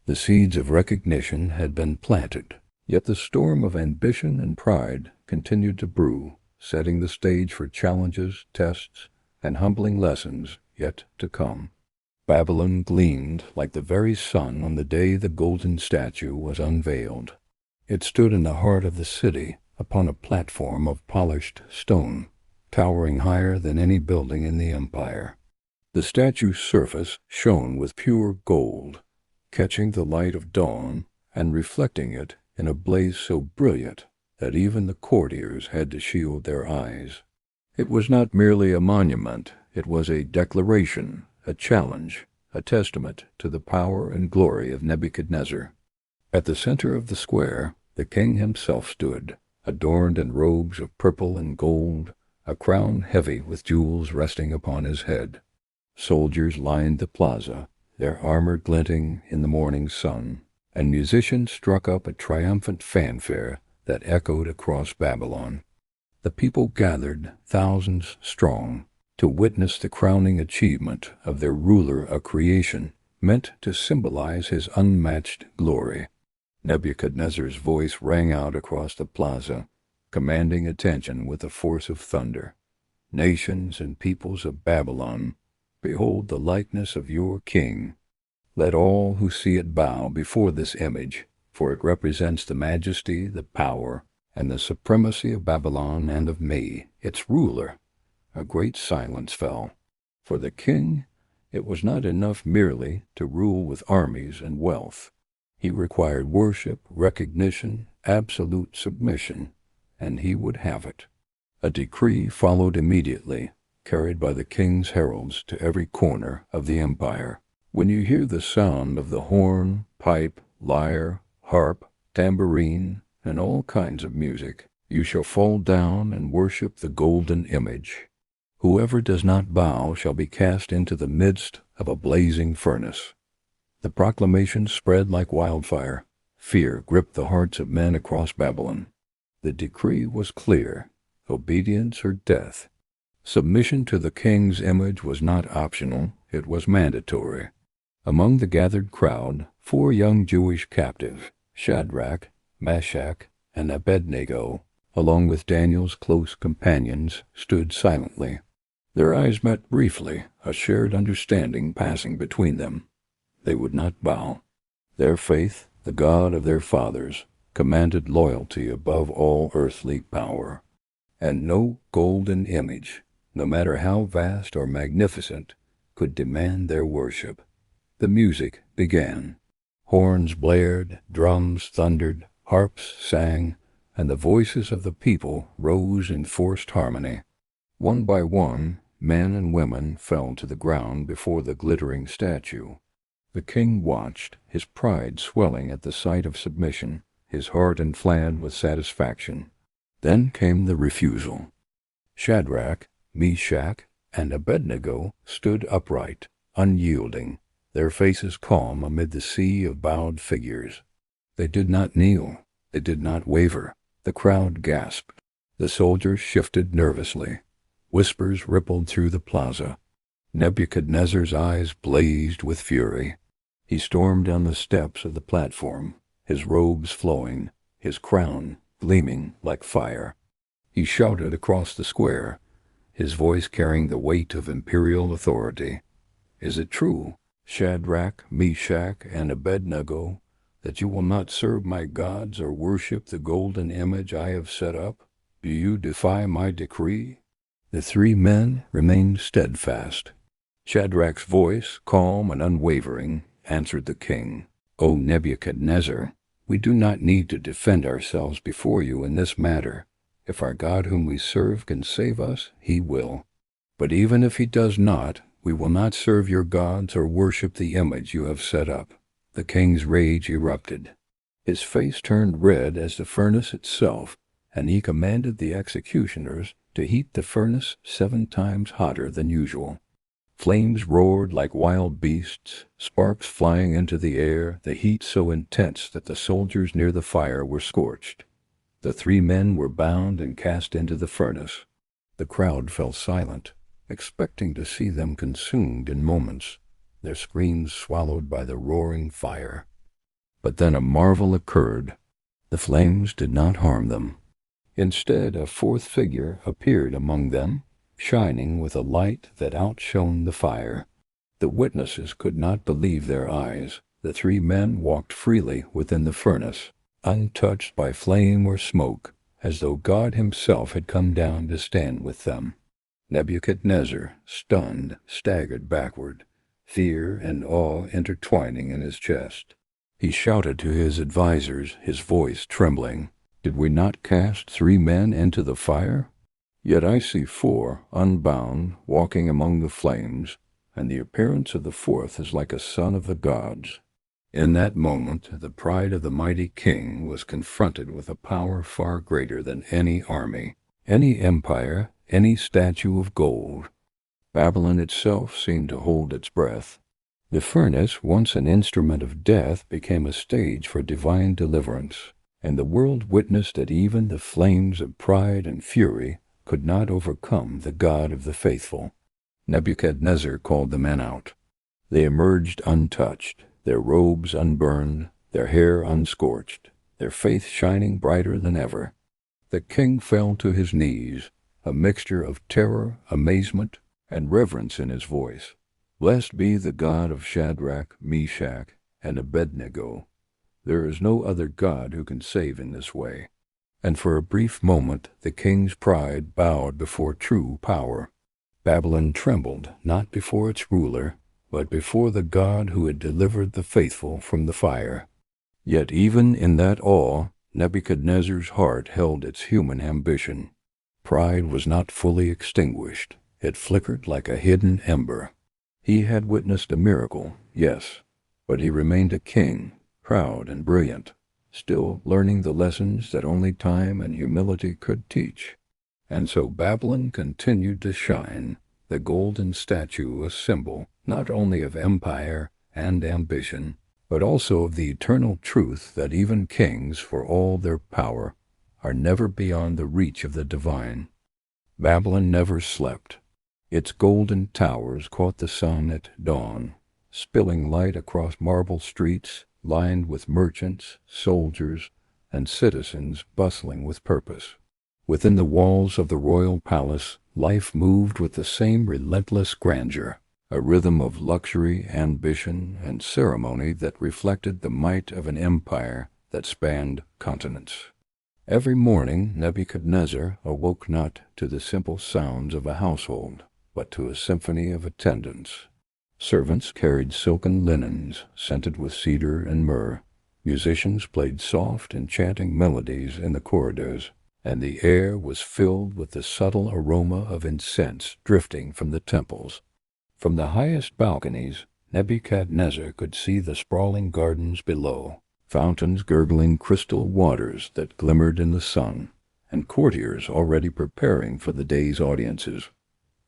The seeds of recognition had been planted, yet the storm of ambition and pride continued to brew, setting the stage for challenges, tests, and humbling lessons yet to come. Babylon gleamed like the very sun on the day the golden statue was unveiled. It stood in the heart of the city, upon a platform of polished stone, towering higher than any building in the empire. The statue's surface shone with pure gold, catching the light of dawn and reflecting it in a blaze so brilliant that even the courtiers had to shield their eyes. It was not merely a monument, it was a declaration, a challenge, a testament to the power and glory of Nebuchadnezzar. At the center of the square, the king himself stood, adorned in robes of purple and gold, a crown heavy with jewels resting upon his head. Soldiers lined the plaza, their armor glinting in the morning sun, and musicians struck up a triumphant fanfare that echoed across Babylon. The people gathered, thousands strong, to witness the crowning achievement of their ruler of creation, meant to symbolize his unmatched glory. Nebuchadnezzar's voice rang out across the plaza, commanding attention with the force of thunder. "Nations and peoples of Babylon, behold the likeness of your king. Let all who see it bow before this image, for it represents the majesty, the power, and the supremacy of Babylon and of me, its ruler." A great silence fell. For the king, it was not enough merely to rule with armies and wealth. He required worship, recognition, absolute submission, and he would have it. A decree followed immediately, carried by the king's heralds to every corner of the empire. "When you hear the sound of the horn, pipe, lyre, harp, tambourine, and all kinds of music, you shall fall down and worship the golden image. Whoever does not bow shall be cast into the midst of a blazing furnace." The proclamation spread like wildfire. Fear gripped the hearts of men across Babylon. The decree was clear: obedience or death. Submission to the king's image was not optional, it was mandatory. Among the gathered crowd, 4 young Jewish captives, Shadrach, Meshach, and Abednego, along with Daniel's close companions, stood silently. Their eyes met briefly, a shared understanding passing between them. They would not bow. Their faith, the God of their fathers, commanded loyalty above all earthly power. And no golden image, no matter how vast or magnificent, could demand their worship. The music began. Horns blared, drums thundered, harps sang, and the voices of the people rose in forced harmony. One by one, men and women fell to the ground before the glittering statue. The king watched, his pride swelling at the sight of submission, his heart inflamed with satisfaction. Then came the refusal. Shadrach, Meshach, and Abednego stood upright, unyielding, their faces calm amid the sea of bowed figures. They did not kneel. They did not waver. The crowd gasped. The soldiers shifted nervously. Whispers rippled through the plaza. Nebuchadnezzar's eyes blazed with fury. He stormed down the steps of the platform, his robes flowing, his crown gleaming like fire. He shouted across the square, his voice carrying the weight of imperial authority. "Is it true, Shadrach, Meshach, and Abednego, that you will not serve my gods or worship the golden image I have set up? Do you defy my decree?" The 3 men remained steadfast. Shadrach's voice, calm and unwavering, answered the king. "O Nebuchadnezzar, we do not need to defend ourselves before you in this matter. If our God whom we serve can save us, he will. But even if he does not, "We will not serve your gods or worship the image you have set up." The king's rage erupted. His face turned red as the furnace itself, and he commanded the executioners to heat the furnace 7 times hotter than usual. Flames roared like wild beasts, sparks flying into the air, the heat so intense that the soldiers near the fire were scorched. The 3 men were bound and cast into the furnace. The crowd fell silent, expecting to see them consumed in moments, their screams swallowed by the roaring fire. But then a marvel occurred. The flames did not harm them. Instead, a 4th figure appeared among them, shining with a light that outshone the fire. The witnesses could not believe their eyes. The 3 men walked freely within the furnace, untouched by flame or smoke, as though God himself had come down to stand with them. Nebuchadnezzar, stunned, staggered backward, fear and awe intertwining in his chest. He shouted to his advisers, his voice trembling, "Did we not cast 3 men into the fire? Yet I see 4, unbound, walking among the flames, and the appearance of the 4th is like a son of the gods." In that moment, the pride of the mighty king was confronted with a power far greater than any army, any empire, any statue of gold. Babylon itself seemed to hold its breath. The furnace, once an instrument of death, became a stage for divine deliverance, and the world witnessed that even the flames of pride and fury could not overcome the God of the faithful. Nebuchadnezzar called the men out. They emerged untouched, their robes unburned, their hair unscorched, their faith shining brighter than ever. The king fell to his knees, a mixture of terror, amazement, and reverence in his voice. "Blessed be the God of Shadrach, Meshach, and Abednego. There is no other God who can save in this way." And for a brief moment the king's pride bowed before true power. Babylon trembled, not before its ruler, but before the God who had delivered the faithful from the fire. Yet even in that awe, Nebuchadnezzar's heart held its human ambition. Pride was not fully extinguished. It flickered like a hidden ember. He had witnessed a miracle, yes, but he remained a king, proud and brilliant, still learning the lessons that only time and humility could teach. And so Babylon continued to shine, the golden statue a symbol not only of empire and ambition, but also of the eternal truth that even kings, for all their power, are never beyond the reach of the divine. Babylon never slept. Its golden towers caught the sun at dawn, spilling light across marble streets lined with merchants, soldiers, and citizens bustling with purpose. Within the walls of the royal palace, life moved with the same relentless grandeur, a rhythm of luxury, ambition, and ceremony that reflected the might of an empire that spanned continents. Every morning Nebuchadnezzar awoke not to the simple sounds of a household, but to a symphony of attendants. Servants carried silken linens scented with cedar and myrrh. Musicians played soft, enchanting melodies in the corridors, and the air was filled with the subtle aroma of incense drifting from the temples. From the highest balconies, Nebuchadnezzar could see the sprawling gardens below, fountains gurgling crystal waters that glimmered in the sun, and courtiers already preparing for the day's audiences.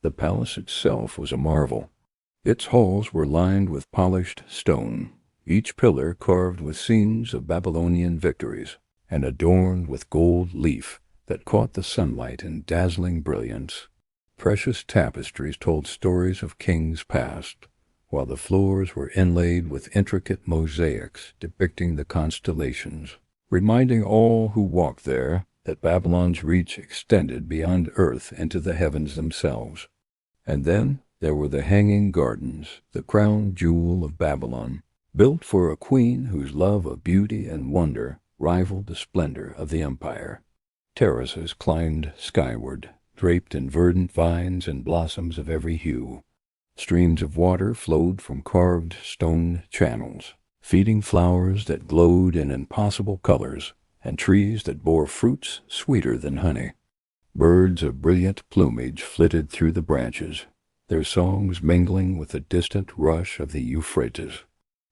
The palace itself was a marvel. Its halls were lined with polished stone, each pillar carved with scenes of Babylonian victories, and adorned with gold leaf that caught the sunlight in dazzling brilliance. Precious tapestries told stories of kings past, while the floors were inlaid with intricate mosaics depicting the constellations, reminding all who walked there that Babylon's reach extended beyond earth into the heavens themselves. And then there were the hanging gardens, the crown jewel of Babylon, built for a queen whose love of beauty and wonder rivaled the splendor of the empire. Terraces climbed skyward, draped in verdant vines and blossoms of every hue. Streams of water flowed from carved stone channels, feeding flowers that glowed in impossible colors, and trees that bore fruits sweeter than honey. Birds of brilliant plumage flitted through the branches, their songs mingling with the distant rush of the Euphrates.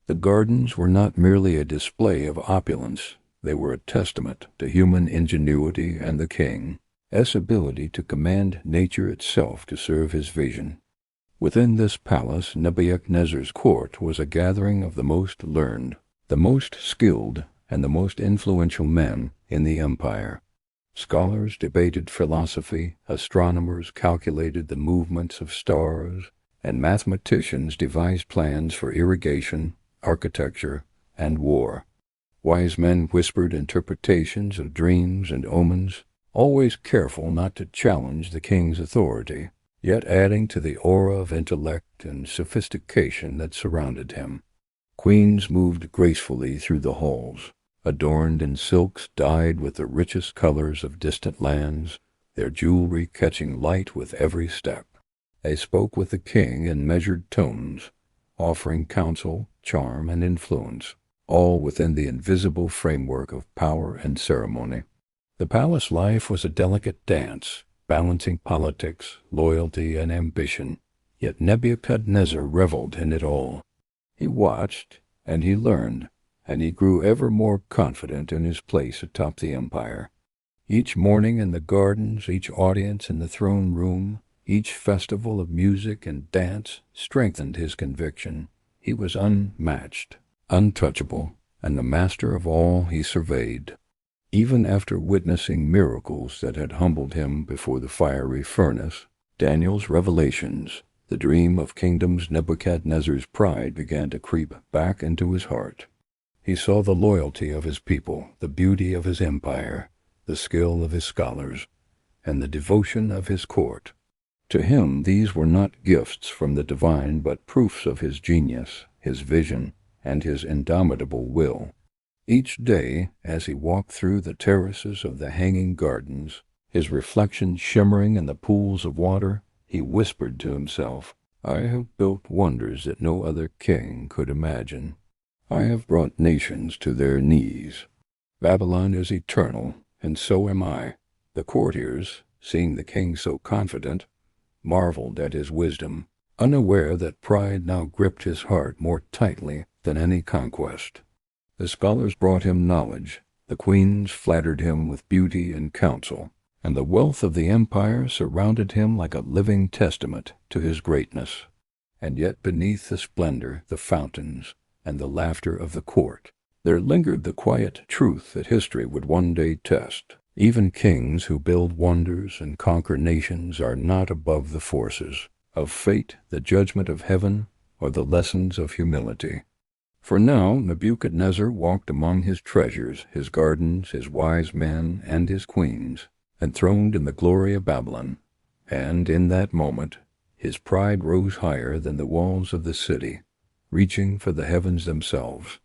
The gardens were not merely a display of opulence, they were a testament to human ingenuity and the king's ability to command nature itself to serve his vision. Within this palace, Nebuchadnezzar's court was a gathering of the most learned, the most skilled, and the most influential men in the empire. Scholars debated philosophy, astronomers calculated the movements of stars, and mathematicians devised plans for irrigation, architecture, and war. Wise men whispered interpretations of dreams and omens, always careful not to challenge the king's authority, yet adding to the aura of intellect and sophistication that surrounded him. Queens moved gracefully through the halls, adorned in silks dyed with the richest colors of distant lands, their jewelry catching light with every step. They spoke with the king in measured tones, offering counsel, charm, and influence, all within the invisible framework of power and ceremony. The palace life was a delicate dance, balancing politics, loyalty, and ambition, yet Nebuchadnezzar reveled in it all. He watched, and he learned, and he grew ever more confident in his place atop the empire. Each morning in the gardens, each audience in the throne room, each festival of music and dance strengthened his conviction. He was unmatched, untouchable, and the master of all he surveyed. Even after witnessing miracles that had humbled him before the fiery furnace, Daniel's revelations, the dream of kingdoms, Nebuchadnezzar's pride began to creep back into his heart. He saw the loyalty of his people, the beauty of his empire, the skill of his scholars, and the devotion of his court. To him these were not gifts from the divine, but proofs of his genius, his vision, and his indomitable will. Each day, as he walked through the terraces of the hanging gardens, his reflection shimmering in the pools of water, he whispered to himself, "I have built wonders that no other king could imagine. I have brought nations to their knees. Babylon is eternal, and so am I." The courtiers, seeing the king so confident, marveled at his wisdom, unaware that pride now gripped his heart more tightly than any conquest. The scholars brought him knowledge, the queens flattered him with beauty and counsel, and the wealth of the empire surrounded him like a living testament to his greatness. And yet beneath the splendor, the fountains, and the laughter of the court, there lingered the quiet truth that history would one day test. Even kings who build wonders and conquer nations are not above the forces of fate, the judgment of heaven, or the lessons of humility. For now Nebuchadnezzar walked among his treasures, his gardens, his wise men, and his queens, enthroned in the glory of Babylon. And in that moment his pride rose higher than the walls of the city, reaching for the heavens themselves.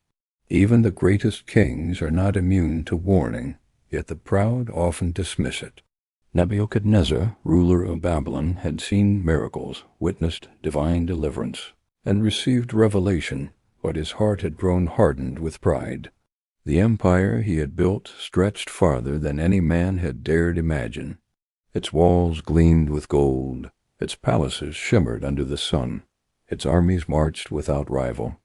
Even the greatest kings are not immune to warning, yet the proud often dismiss it. Nebuchadnezzar, ruler of Babylon, had seen miracles, witnessed divine deliverance, and received revelation, but his heart had grown hardened with pride. The empire he had built stretched farther than any man had dared imagine. Its walls gleamed with gold, its palaces shimmered under the sun, its armies marched without rival.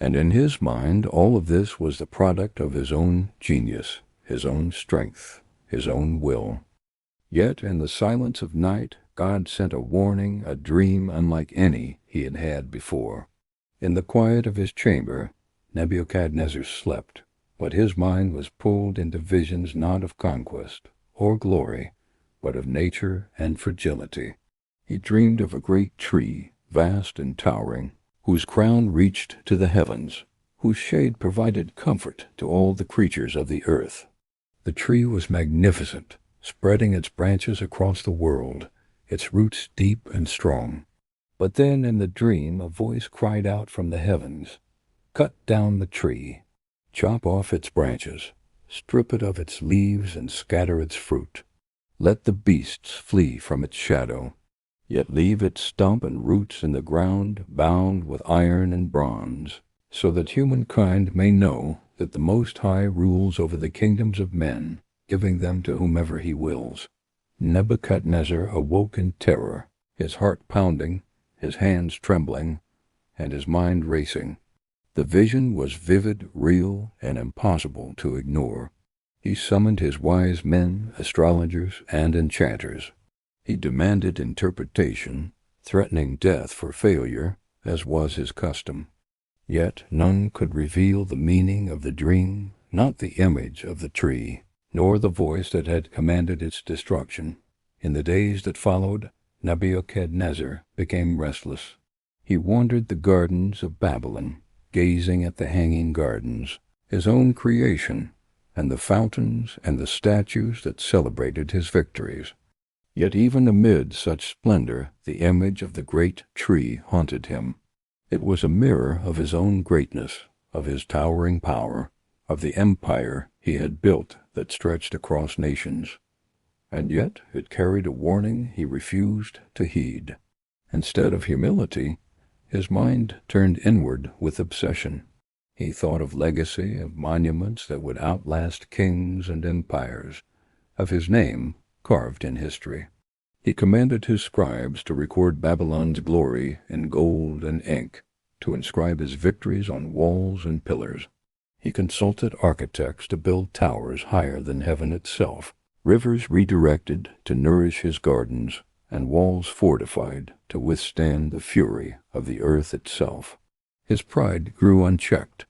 And in his mind all of this was the product of his own genius, his own strength, his own will. Yet in the silence of night God sent a warning, a dream unlike any he had had before. In the quiet of his chamber, Nebuchadnezzar slept, but his mind was pulled into visions not of conquest or glory, but of nature and fragility. He dreamed of a great tree, vast and towering, whose crown reached to the heavens, whose shade provided comfort to all the creatures of the earth. The tree was magnificent, spreading its branches across the world, its roots deep and strong. But then in the dream a voice cried out from the heavens, "Cut down the tree, chop off its branches, strip it of its leaves and scatter its fruit. Let the beasts flee from its shadow, yet leave its stump and roots in the ground bound with iron and bronze, so that humankind may know that the Most High rules over the kingdoms of men, giving them to whomever he wills." Nebuchadnezzar awoke in terror, his heart pounding, his hands trembling, and his mind racing. The vision was vivid, real, and impossible to ignore. He summoned his wise men, astrologers, and enchanters. He demanded interpretation, threatening death for failure, as was his custom. Yet none could reveal the meaning of the dream, not the image of the tree, nor the voice that had commanded its destruction. In the days that followed, Nebuchadnezzar became restless. He wandered the gardens of Babylon, gazing at the hanging gardens, his own creation, and the fountains and the statues that celebrated his victories. Yet even amid such splendor, the image of the great tree haunted him. It was a mirror of his own greatness, of his towering power, of the empire he had built that stretched across nations. And yet it carried a warning he refused to heed. Instead of humility, his mind turned inward with obsession. He thought of legacy, of monuments that would outlast kings and empires, of his name carved in history. He commanded his scribes to record Babylon's glory in gold and ink, to inscribe his victories on walls and pillars. He consulted architects to build towers higher than heaven itself, rivers redirected to nourish his gardens, and walls fortified to withstand the fury of the earth itself. His pride grew unchecked.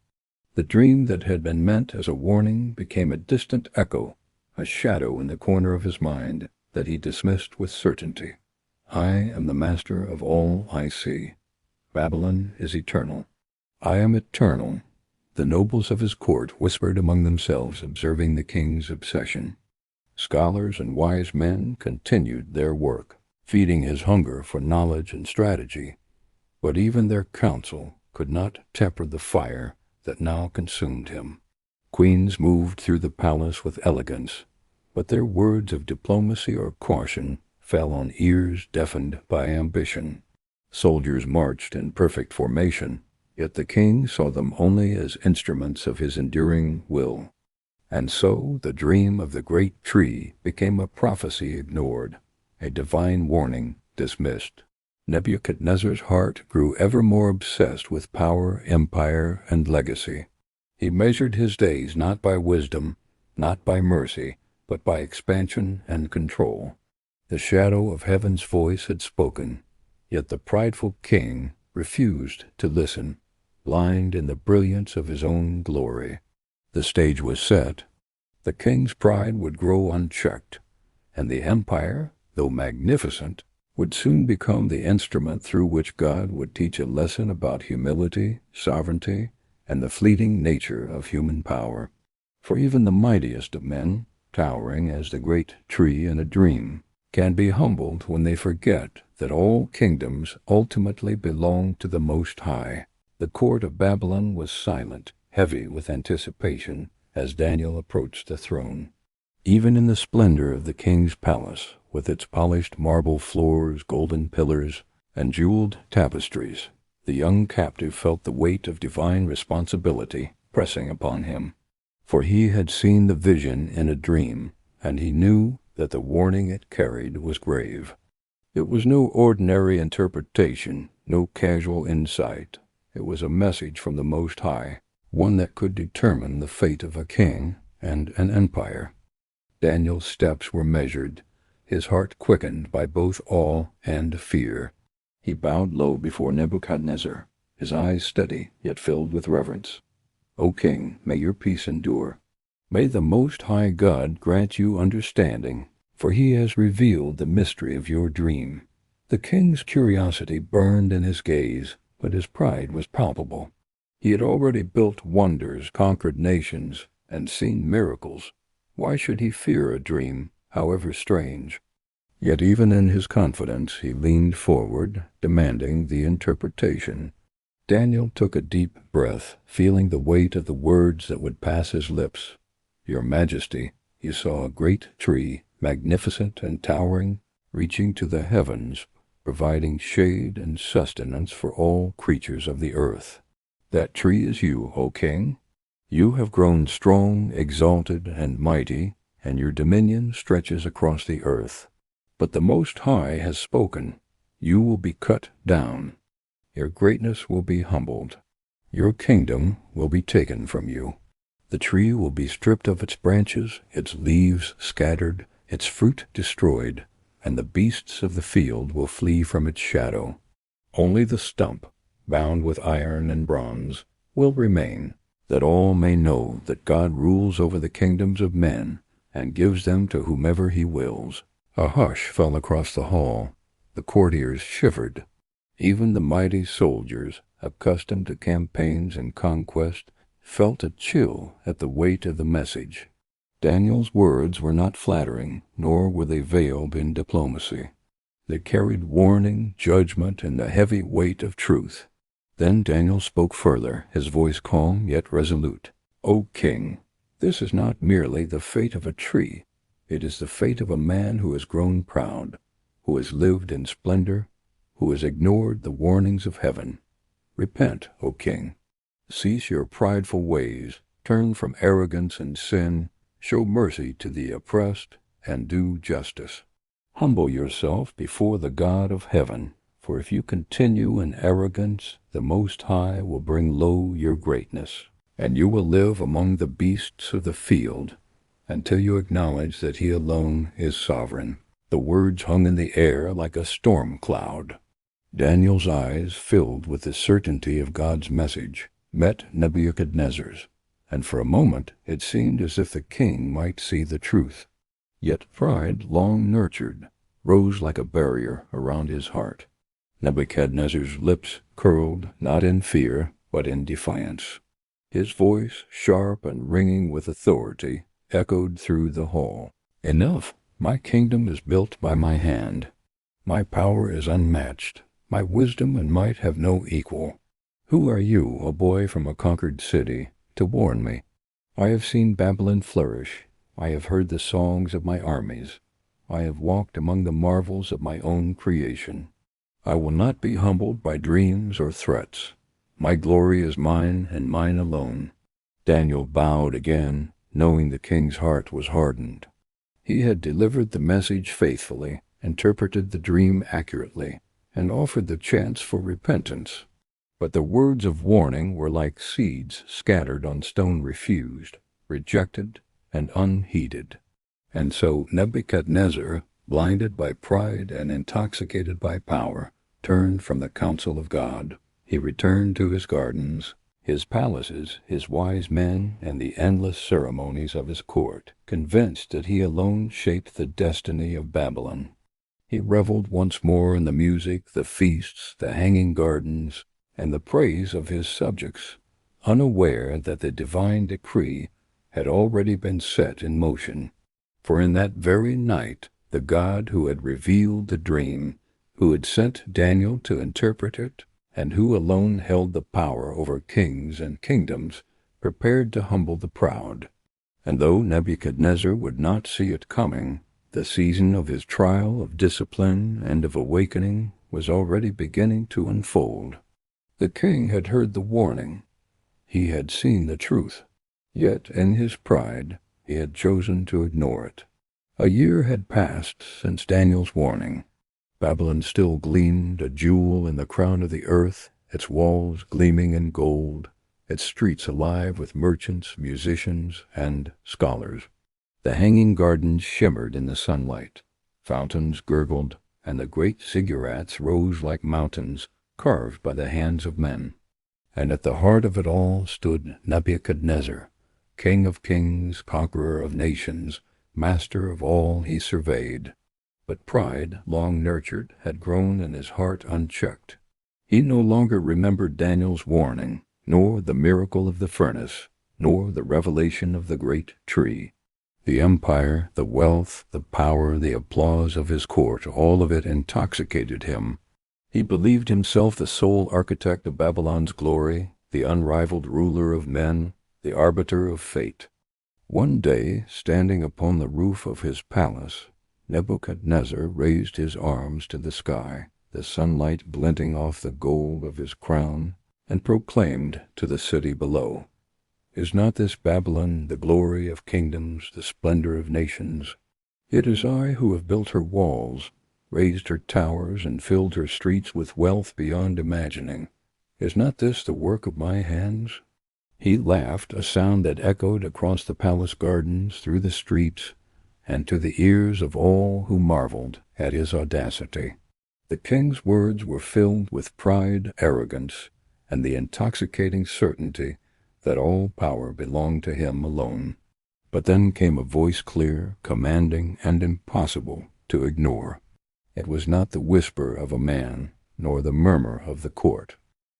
The dream that had been meant as a warning became a distant echo, a shadow in the corner of his mind that he dismissed with certainty. I am the master of all I see. Babylon is eternal. I am eternal. The nobles of his court whispered among themselves, observing the king's obsession. Scholars and wise men continued their work, feeding his hunger for knowledge and strategy, but even their counsel could not temper the fire that now consumed him. Queens moved through the palace with elegance, but their words of diplomacy or caution fell on ears deafened by ambition. Soldiers marched in perfect formation, yet the king saw them only as instruments of his enduring will. And so the dream of the great tree became a prophecy ignored, a divine warning dismissed. Nebuchadnezzar's heart grew ever more obsessed with power, empire, and legacy. He measured his days not by wisdom, not by mercy, but by expansion and control. The shadow of heaven's voice had spoken, yet the prideful king refused to listen, blind in the brilliance of his own glory. The stage was set. The king's pride would grow unchecked, and the empire, though magnificent, would soon become the instrument through which God would teach a lesson about humility, sovereignty, and the fleeting nature of human power. For even the mightiest of men, towering as the great tree in a dream, can be humbled when they forget that all kingdoms ultimately belong to the Most High. The court of Babylon was silent, heavy with anticipation, as Daniel approached the throne. Even in the splendor of the king's palace, with its polished marble floors, golden pillars, and jeweled tapestries, the young captive felt the weight of divine responsibility pressing upon him. For he had seen the vision in a dream, and he knew that the warning it carried was grave. It was no ordinary interpretation, no casual insight. It was a message from the Most High, one that could determine the fate of a king and an empire. Daniel's steps were measured, his heart quickened by both awe and fear. He bowed low before Nebuchadnezzar, his eyes steady yet filled with reverence. O king, may your peace endure. May the Most High God grant you understanding, for he has revealed the mystery of your dream. The king's curiosity burned in his gaze, but his pride was palpable. He had already built wonders, conquered nations, and seen miracles. Why should he fear a dream, however strange? Yet even in his confidence he leaned forward, demanding the interpretation. Daniel took a deep breath, feeling the weight of the words that would pass his lips. Your Majesty, you saw a great tree, magnificent and towering, reaching to the heavens, providing shade and sustenance for all creatures of the earth. That tree is you, O king. You have grown strong, exalted, and mighty, and your dominion stretches across the earth. But the Most High has spoken. You will be cut down. Your greatness will be humbled. Your kingdom will be taken from you. The tree will be stripped of its branches, its leaves scattered, its fruit destroyed, and the beasts of the field will flee from its shadow. Only the stump, bound with iron and bronze, will remain, that all may know that God rules over the kingdoms of men and gives them to whomever he wills. A hush fell across the hall. The courtiers shivered. Even the mighty soldiers, accustomed to campaigns and conquest, felt a chill at the weight of the message. Daniel's words were not flattering, nor were they veiled in diplomacy. They carried warning, judgment, and the heavy weight of truth. Then Daniel spoke further, his voice calm yet resolute. "O king, this is not merely the fate of a tree. It is the fate of a man who has grown proud, who has lived in splendor, who has ignored the warnings of heaven. Repent, O king. Cease your prideful ways, turn from arrogance and sin, show mercy to the oppressed, and do justice. Humble yourself before the God of heaven, for if you continue in arrogance, the Most High will bring low your greatness, and you will live among the beasts of the field until you acknowledge that he alone is sovereign." The words hung in the air like a storm cloud. Daniel's eyes, filled with the certainty of God's message, met Nebuchadnezzar's, and for a moment it seemed as if the king might see the truth. Yet pride, long nurtured, rose like a barrier around his heart. Nebuchadnezzar's lips curled, not in fear, but in defiance. His voice, sharp and ringing with authority, echoed through the hall. "Enough! My kingdom is built by my hand. My power is unmatched. My wisdom and might have no equal. Who are you, a boy from a conquered city, to warn me? I have seen Babylon flourish. I have heard the songs of my armies. I have walked among the marvels of my own creation. I will not be humbled by dreams or threats. My glory is mine and mine alone." Daniel bowed again, knowing the king's heart was hardened. He had delivered the message faithfully, interpreted the dream accurately, and offered the chance for repentance. But the words of warning were like seeds scattered on stone refused, rejected, and unheeded. And so Nebuchadnezzar, blinded by pride and intoxicated by power, turned from the counsel of God. He returned to his gardens, his palaces, his wise men, and the endless ceremonies of his court, convinced that he alone shaped the destiny of Babylon. He reveled once more in the music, the feasts, the hanging gardens, and the praise of his subjects, unaware that the divine decree had already been set in motion. For in that very night, the God who had revealed the dream, who had sent Daniel to interpret it, and who alone held the power over kings and kingdoms, prepared to humble the proud. And though Nebuchadnezzar would not see it coming, the season of his trial, of discipline, and of awakening was already beginning to unfold. The king had heard the warning. He had seen the truth. Yet, in his pride, he had chosen to ignore it. A year had passed since Daniel's warning. Babylon still gleamed, a jewel in the crown of the earth, its walls gleaming in gold, its streets alive with merchants, musicians, and scholars. The hanging gardens shimmered in the sunlight. Fountains gurgled, and the great ziggurats rose like mountains, carved by the hands of men. And at the heart of it all stood Nebuchadnezzar, king of kings, conqueror of nations, master of all he surveyed. But pride, long nurtured, had grown in his heart unchecked. He no longer remembered Daniel's warning, nor the miracle of the furnace, nor the revelation of the great tree. The empire, the wealth, the power, the applause of his court, all of it intoxicated him. He believed himself the sole architect of Babylon's glory, the unrivaled ruler of men, the arbiter of fate. One day, standing upon the roof of his palace, Nebuchadnezzar raised his arms to the sky, the sunlight glinting off the gold of his crown, and proclaimed to the city below, "Is not this Babylon the glory of kingdoms, the splendor of nations? It is I who have built her walls, raised her towers, and filled her streets with wealth beyond imagining. Is not this the work of my hands?" He laughed, a sound that echoed across the palace gardens, through the streets, and to the ears of all who marveled at his audacity. The king's words were filled with pride, arrogance, and the intoxicating certainty that all power belonged to him alone. But then came a voice clear, commanding, and impossible to ignore. It was not the whisper of a man, nor the murmur of the court.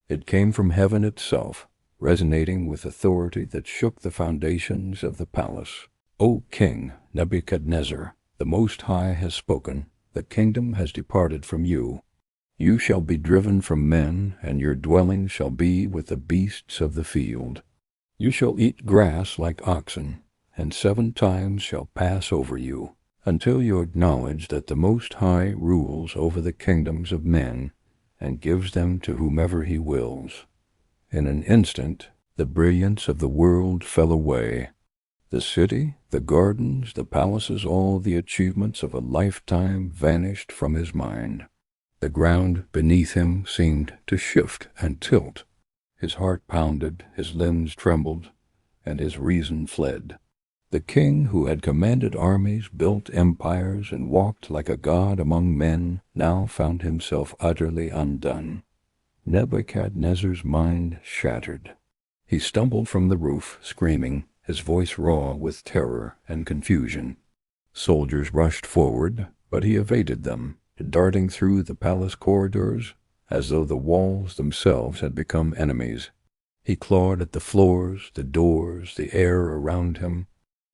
It came from heaven itself, resonating with authority that shook the foundations of the palace. "O King Nebuchadnezzar, the Most High has spoken. The kingdom has departed from you. You shall be driven from men, and your dwelling shall be with the beasts of the field. You shall eat grass like oxen, and 7 times shall pass over you, until you acknowledge that the Most High rules over the kingdoms of men, and gives them to whomever he wills." In an instant, the brilliance of the world fell away. The city, the gardens, the palaces, all the achievements of a lifetime vanished from his mind. The ground beneath him seemed to shift and tilt. His heart pounded, his limbs trembled, and his reason fled. The king who had commanded armies, built empires, and walked like a god among men, now found himself utterly undone. Nebuchadnezzar's mind shattered. He stumbled from the roof, screaming, his voice raw with terror and confusion. Soldiers rushed forward, but he evaded them, darting through the palace corridors as though the walls themselves had become enemies. He clawed at the floors, the doors, the air around him.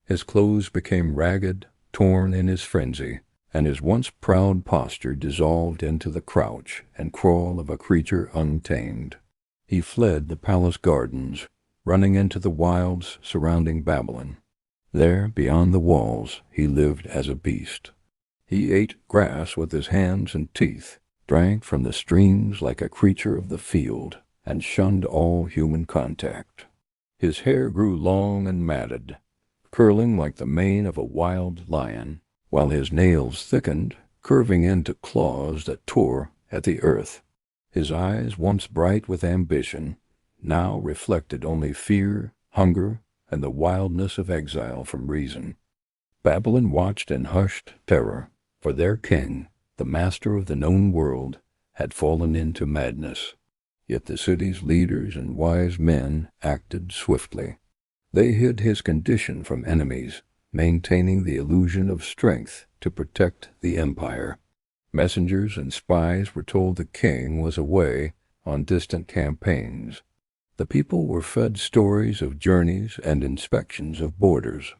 His clothes became ragged, torn in his frenzy, and his once proud posture dissolved into the crouch and crawl of a creature untamed. He fled the palace gardens, running into the wilds surrounding Babylon. There, beyond the walls, he lived as a beast. He ate grass with his hands and teeth, drank from the streams like a creature of the field, and shunned all human contact. His hair grew long and matted, curling like the mane of a wild lion, while his nails thickened, curving into claws that tore at the earth. His eyes, once bright with ambition, now reflected only fear, hunger, and the wildness of exile from reason. Babylon watched in hushed terror, for their king, the master of the known world, had fallen into madness. Yet the city's leaders and wise men acted swiftly. They hid his condition from enemies, maintaining the illusion of strength to protect the empire. Messengers and spies were told the king was away on distant campaigns. The people were fed stories of journeys and inspections of borders.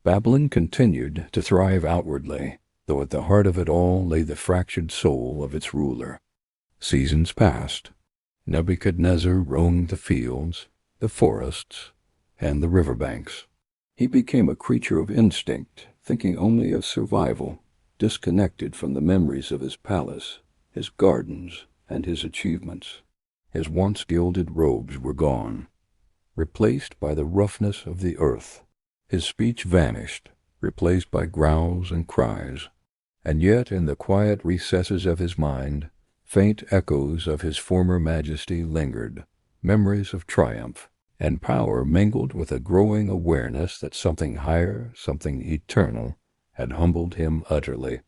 Babylon continued to thrive outwardly, though at the heart of it all lay the fractured soul of its ruler. Seasons passed. Nebuchadnezzar roamed the fields, the forests, and the riverbanks. He became a creature of instinct, thinking only of survival, disconnected from the memories of his palace, his gardens, and his achievements. His once gilded robes were gone, replaced by the roughness of the earth. His speech vanished, replaced by growls and cries. And yet in the quiet recesses of his mind, faint echoes of his former majesty lingered, memories of triumph and power mingled with a growing awareness that something higher, something eternal, had humbled him utterly.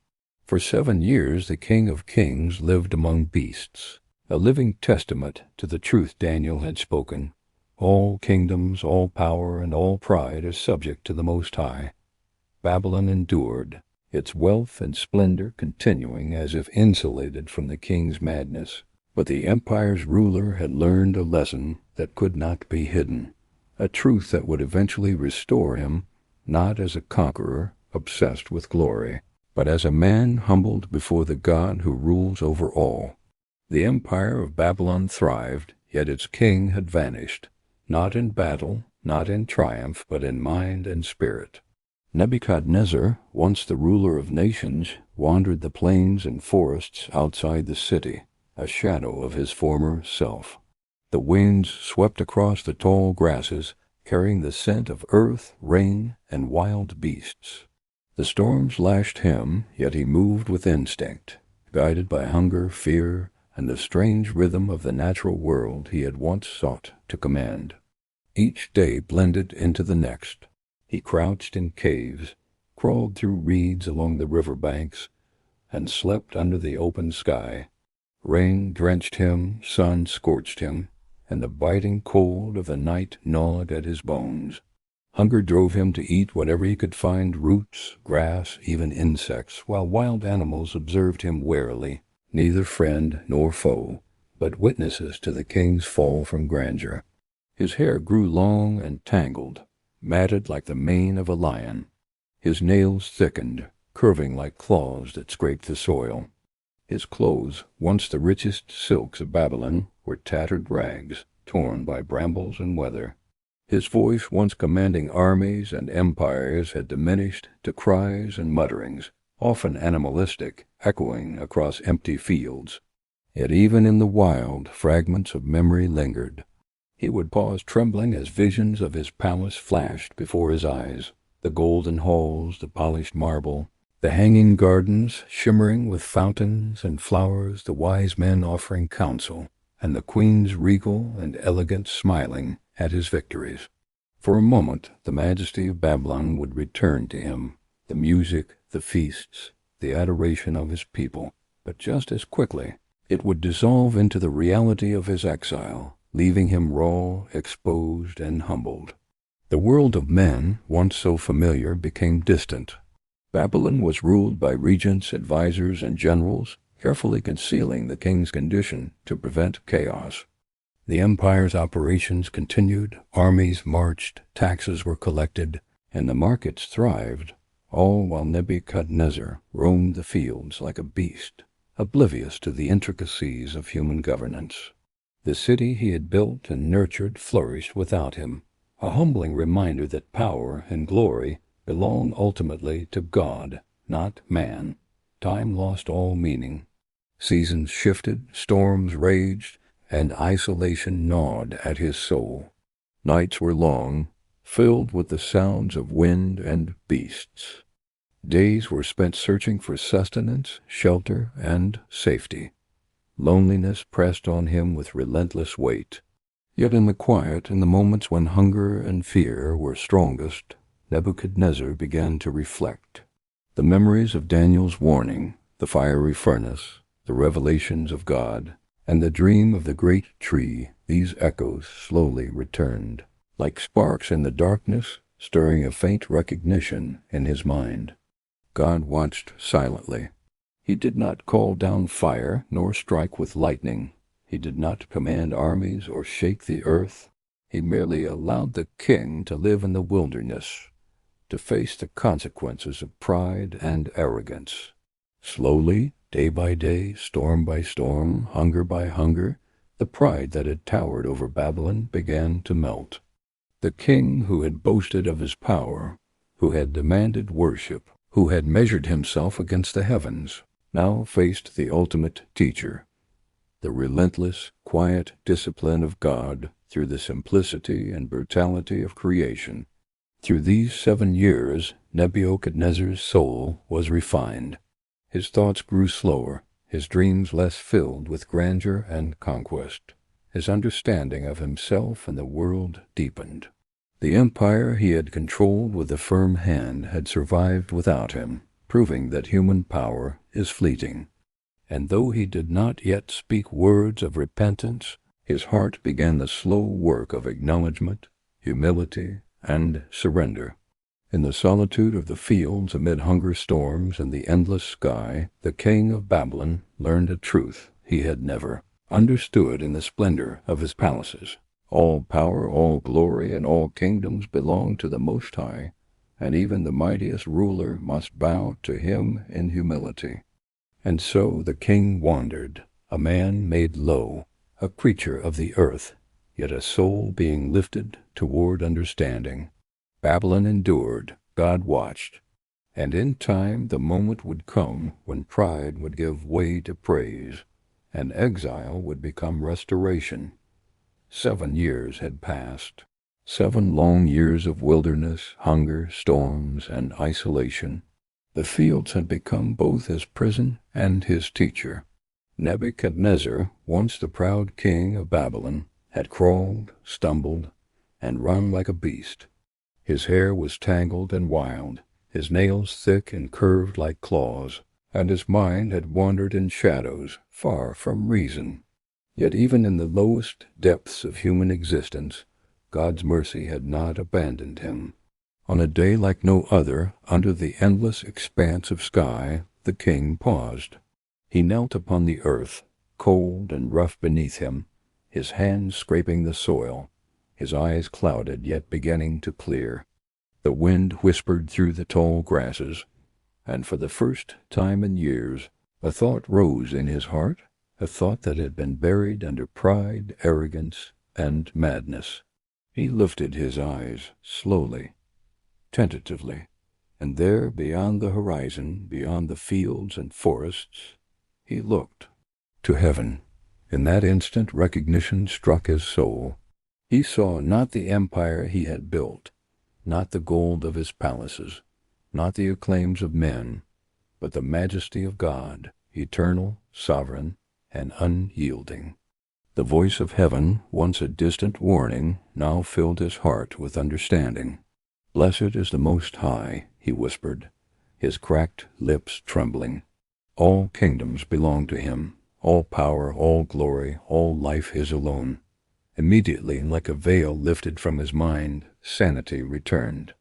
For 7 years the King of Kings lived among beasts, a living testament to the truth Daniel had spoken. All kingdoms, all power, and all pride are subject to the Most High. Babylon endured, its wealth and splendor continuing as if insulated from the king's madness. But the empire's ruler had learned a lesson that could not be hidden, a truth that would eventually restore him, not as a conqueror obsessed with glory, but as a man humbled before the God who rules over all. The empire of Babylon thrived, yet its king had vanished, not in battle, not in triumph, but in mind and spirit. Nebuchadnezzar, once the ruler of nations, wandered the plains and forests outside the city, a shadow of his former self. The winds swept across the tall grasses, carrying the scent of earth, rain, and wild beasts. The storms lashed him, yet he moved with instinct, guided by hunger, fear, and the strange rhythm of the natural world he had once sought to command. Each day blended into the next. He crouched in caves, crawled through reeds along the river banks, and slept under the open sky. Rain drenched him, sun scorched him, and the biting cold of the night gnawed at his bones. Hunger drove him to eat whatever he could find, roots, grass, even insects, while wild animals observed him warily, neither friend nor foe, but witnesses to the king's fall from grandeur. His hair grew long and tangled, matted like the mane of a lion. His nails thickened, curving like claws that scraped the soil. His clothes, once the richest silks of Babylon, were tattered rags, torn by brambles and weather. His voice, once commanding armies and empires, had diminished to cries and mutterings, often animalistic, echoing across empty fields. Yet even in the wild, fragments of memory lingered. He would pause trembling as visions of his palace flashed before his eyes, the golden halls, the polished marble, the hanging gardens shimmering with fountains and flowers, the wise men offering counsel, and the queens regal and elegant smiling at his victories. For a moment the majesty of Babylon would return to him, the music, the feasts, the adoration of his people, but just as quickly it would dissolve into the reality of his exile, leaving him raw, exposed, and humbled. The world of men, once so familiar, became distant. Babylon was ruled by regents, advisors, and generals, carefully concealing the king's condition to prevent chaos. The empire's operations continued, armies marched, taxes were collected, and the markets thrived, all while Nebuchadnezzar roamed the fields like a beast, oblivious to the intricacies of human governance. The city he had built and nurtured flourished without him, a humbling reminder that power and glory belong ultimately to God, not man. Time lost all meaning. Seasons shifted, storms raged, and isolation gnawed at his soul. Nights were long, filled with the sounds of wind and beasts. Days were spent searching for sustenance, shelter, and safety. Loneliness pressed on him with relentless weight. Yet in the quiet, in the moments when hunger and fear were strongest, Nebuchadnezzar began to reflect. The memories of Daniel's warning, the fiery furnace, the revelations of God, and the dream of the great tree, these echoes slowly returned, like sparks in the darkness, stirring a faint recognition in his mind. God watched silently. He did not call down fire, nor strike with lightning. He did not command armies or shake the earth. He merely allowed the king to live in the wilderness, to face the consequences of pride and arrogance. Slowly, day by day, storm by storm, hunger by hunger, the pride that had towered over Babylon began to melt. The king who had boasted of his power, who had demanded worship, who had measured himself against the heavens, now faced the ultimate teacher, the relentless, quiet discipline of God through the simplicity and brutality of creation. Through these 7 years, Nebuchadnezzar's soul was refined. His thoughts grew slower, his dreams less filled with grandeur and conquest. His understanding of himself and the world deepened. The empire he had controlled with a firm hand had survived without him, proving that human power is fleeting. And though he did not yet speak words of repentance, his heart began the slow work of acknowledgment, humility, and surrender. In the solitude of the fields amid hunger storms and the endless sky, the king of Babylon learned a truth he had never understood in the splendor of his palaces. All power, all glory, and all kingdoms belong to the Most High, and even the mightiest ruler must bow to him in humility. And so the king wandered, a man made low, a creature of the earth, yet a soul being lifted toward understanding. Babylon endured, God watched, and in time the moment would come when pride would give way to praise, and exile would become restoration. 7 years had passed, 7 long years of wilderness, hunger, storms, and isolation. The fields had become both his prison and his teacher. Nebuchadnezzar, once the proud king of Babylon, had crawled, stumbled, and run like a beast. His hair was tangled and wild, his nails thick and curved like claws, and his mind had wandered in shadows, far from reason. Yet even in the lowest depths of human existence, God's mercy had not abandoned him. On a day like no other, under the endless expanse of sky, the king paused. He knelt upon the earth, cold and rough beneath him, his hands scraping the soil, his eyes clouded yet beginning to clear. The wind whispered through the tall grasses, and for the first time in years, a thought rose in his heart, a thought that had been buried under pride, arrogance, and madness. He lifted his eyes slowly, tentatively, and there, beyond the horizon, beyond the fields and forests, he looked to heaven. In that instant, recognition struck his soul. He saw not the empire he had built, not the gold of his palaces, not the acclaims of men, but the majesty of God, eternal, sovereign, and unyielding. The voice of heaven, once a distant warning, now filled his heart with understanding. "Blessed is the Most High," he whispered, his cracked lips trembling. "All kingdoms belong to him, all power, all glory, all life his alone." Immediately, like a veil lifted from his mind, sanity returned.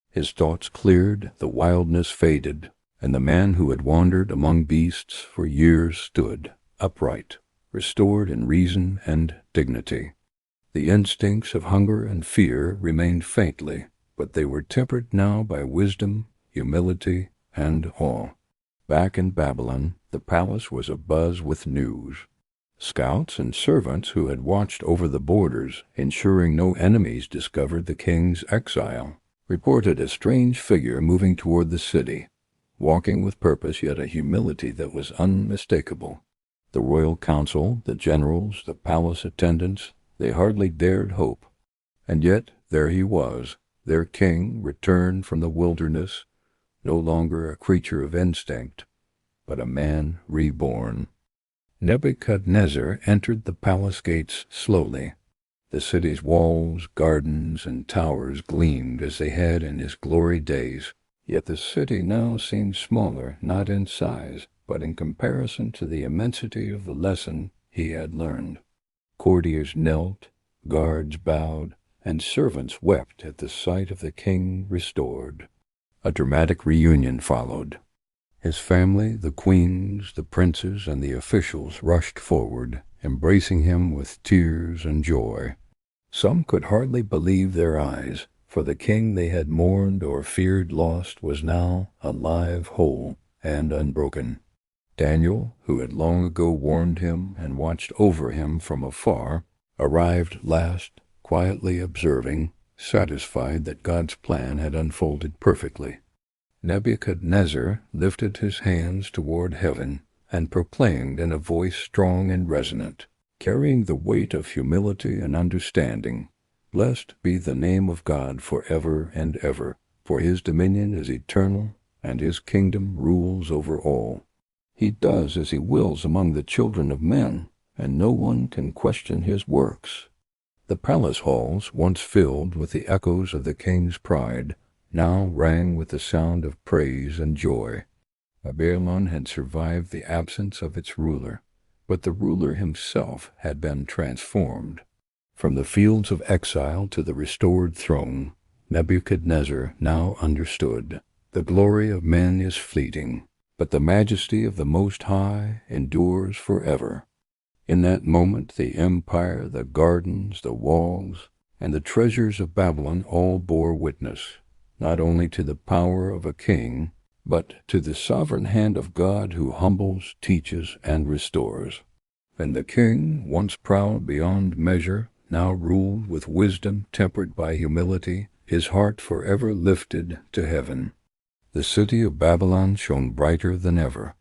His thoughts cleared, the wildness faded, and the man who had wandered among beasts for years stood, upright, restored in reason and dignity. The instincts of hunger and fear remained faintly, but they were tempered now by wisdom, humility, and awe. Back in Babylon, the palace was abuzz with news. Scouts and servants who had watched over the borders, ensuring no enemies discovered the king's exile, reported a strange figure moving toward the city, walking with purpose yet a humility that was unmistakable. The royal council, the generals, the palace attendants, they hardly dared hope. And yet there he was, their king, returned from the wilderness, no longer a creature of instinct, but a man reborn. Nebuchadnezzar entered the palace gates slowly. The city's walls, gardens, and towers gleamed as they had in his glory days, yet the city now seemed smaller, not in size, but in comparison to the immensity of the lesson he had learned. Courtiers knelt, guards bowed, and servants wept at the sight of the king restored. A dramatic reunion followed. His family, the queens, the princes, and the officials rushed forward, embracing him with tears and joy. Some could hardly believe their eyes, for the king they had mourned or feared lost was now alive, whole, and unbroken. Daniel, who had long ago warned him and watched over him from afar, arrived last, quietly observing, satisfied that God's plan had unfolded perfectly. Nebuchadnezzar lifted his hands toward heaven and proclaimed in a voice strong and resonant, carrying the weight of humility and understanding, "Blessed be the name of God forever and ever, for his dominion is eternal, and his kingdom rules over all. He does as he wills among the children of men, and no one can question his works." The palace halls, once filled with the echoes of the king's pride, now rang with the sound of praise and joy. Babylon had survived the absence of its ruler, but the ruler himself had been transformed. From the fields of exile to the restored throne, Nebuchadnezzar now understood. The glory of men is fleeting, but the majesty of the Most High endures forever. In that moment the empire, the gardens, the walls, and the treasures of Babylon all bore witness, not only to the power of a king, but to the sovereign hand of God who humbles, teaches, and restores. And the king, once proud beyond measure, now ruled with wisdom tempered by humility, his heart forever lifted to heaven. The city of Babylon shone brighter than ever.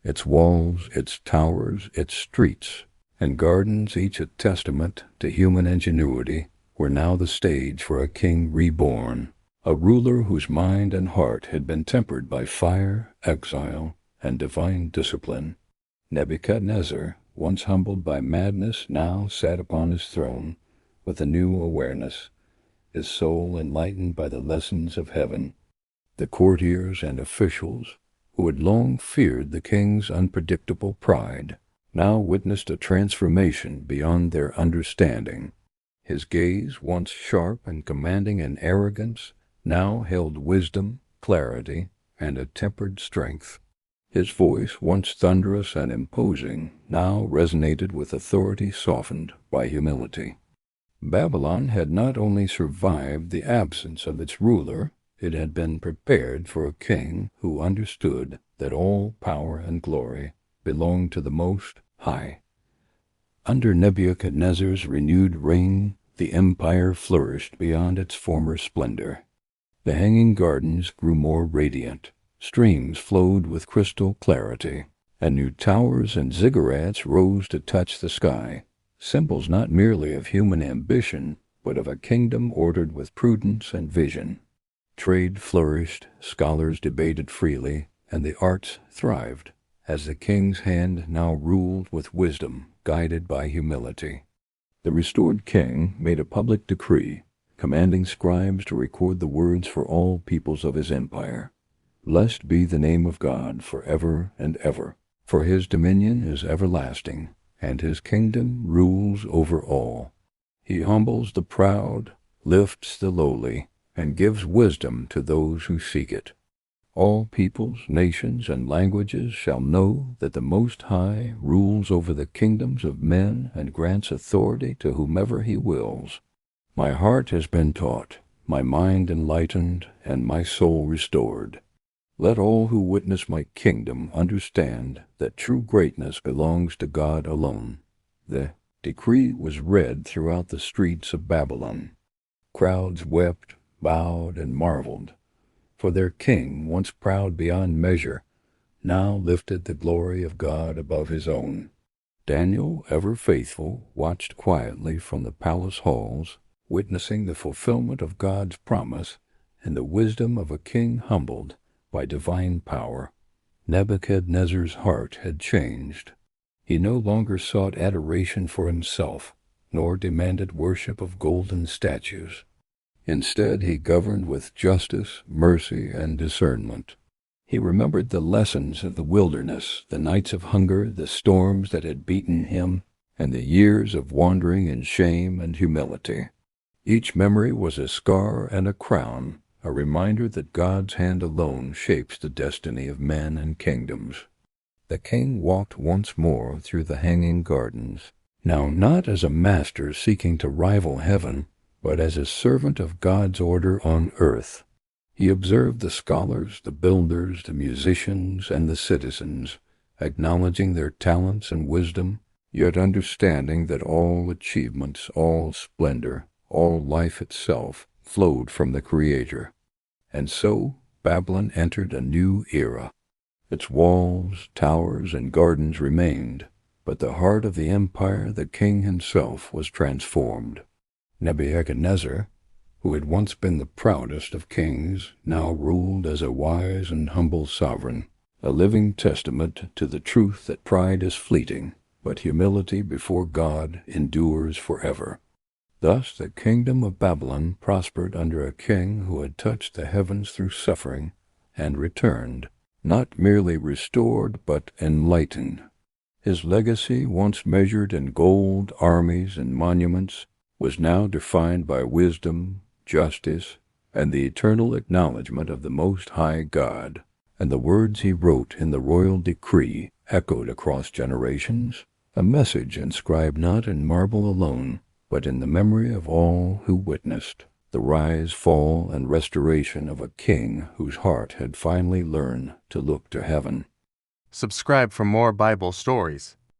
Its walls, its towers, its streets, and gardens, each a testament to human ingenuity, were now the stage for a king reborn, a ruler whose mind and heart had been tempered by fire, exile, and divine discipline. Nebuchadnezzar, once humbled by madness, now sat upon his throne with a new awareness, his soul enlightened by the lessons of heaven. The courtiers and officials, who had long feared the king's unpredictable pride, now witnessed a transformation beyond their understanding. His gaze, once sharp and commanding in arrogance, now held wisdom, clarity, and a tempered strength. His voice, once thunderous and imposing, now resonated with authority softened by humility. Babylon had not only survived the absence of its ruler, it had been prepared for a king who understood that all power and glory belonged to the Most High. Under Nebuchadnezzar's renewed reign, the empire flourished beyond its former splendor. The hanging gardens grew more radiant, streams flowed with crystal clarity, and new towers and ziggurats rose to touch the sky, symbols not merely of human ambition, but of a kingdom ordered with prudence and vision. Trade flourished, scholars debated freely, and the arts thrived, as the king's hand now ruled with wisdom, guided by humility. The restored king made a public decree, commanding scribes to record the words for all peoples of his empire. Blessed be the name of God forever and ever, for his dominion is everlasting, and his kingdom rules over all. He humbles the proud, lifts the lowly, and gives wisdom to those who seek it. All peoples, nations, and languages shall know that the Most High rules over the kingdoms of men and grants authority to whomever he wills. My heart has been taught, my mind enlightened, and my soul restored. Let all who witness my kingdom understand that true greatness belongs to God alone. The decree was read throughout the streets of Babylon. Crowds wept, bowed, and marveled, for their king, once proud beyond measure, now lifted the glory of God above his own. Daniel, ever faithful, watched quietly from the palace halls, witnessing the fulfillment of God's promise and the wisdom of a king humbled by divine power. Nebuchadnezzar's heart had changed. He no longer sought adoration for himself, nor demanded worship of golden statues. Instead, he governed with justice, mercy, and discernment. He remembered the lessons of the wilderness, the nights of hunger, the storms that had beaten him, and the years of wandering in shame and humility. Each memory was a scar and a crown, a reminder that God's hand alone shapes the destiny of men and kingdoms. The king walked once more through the hanging gardens, now not as a master seeking to rival heaven, but as a servant of God's order on earth. He observed the scholars, the builders, the musicians, and the citizens, acknowledging their talents and wisdom, yet understanding that all achievements, all splendor, all life itself flowed from the Creator. And so Babylon entered a new era. Its walls, towers, and gardens remained, but the heart of the empire, the king himself, was transformed. Nebuchadnezzar, who had once been the proudest of kings, now ruled as a wise and humble sovereign, a living testament to the truth that pride is fleeting, but humility before God endures forever. Thus the kingdom of Babylon prospered under a king who had touched the heavens through suffering and returned, not merely restored but enlightened. His legacy, once measured in gold, armies, and monuments, was now defined by wisdom, justice, and the eternal acknowledgment of the Most High God, and the words he wrote in the royal decree echoed across generations, a message inscribed not in marble alone, but in the memory of all who witnessed the rise, fall, and restoration of a king whose heart had finally learned to look to heaven. Subscribe for more Bible stories.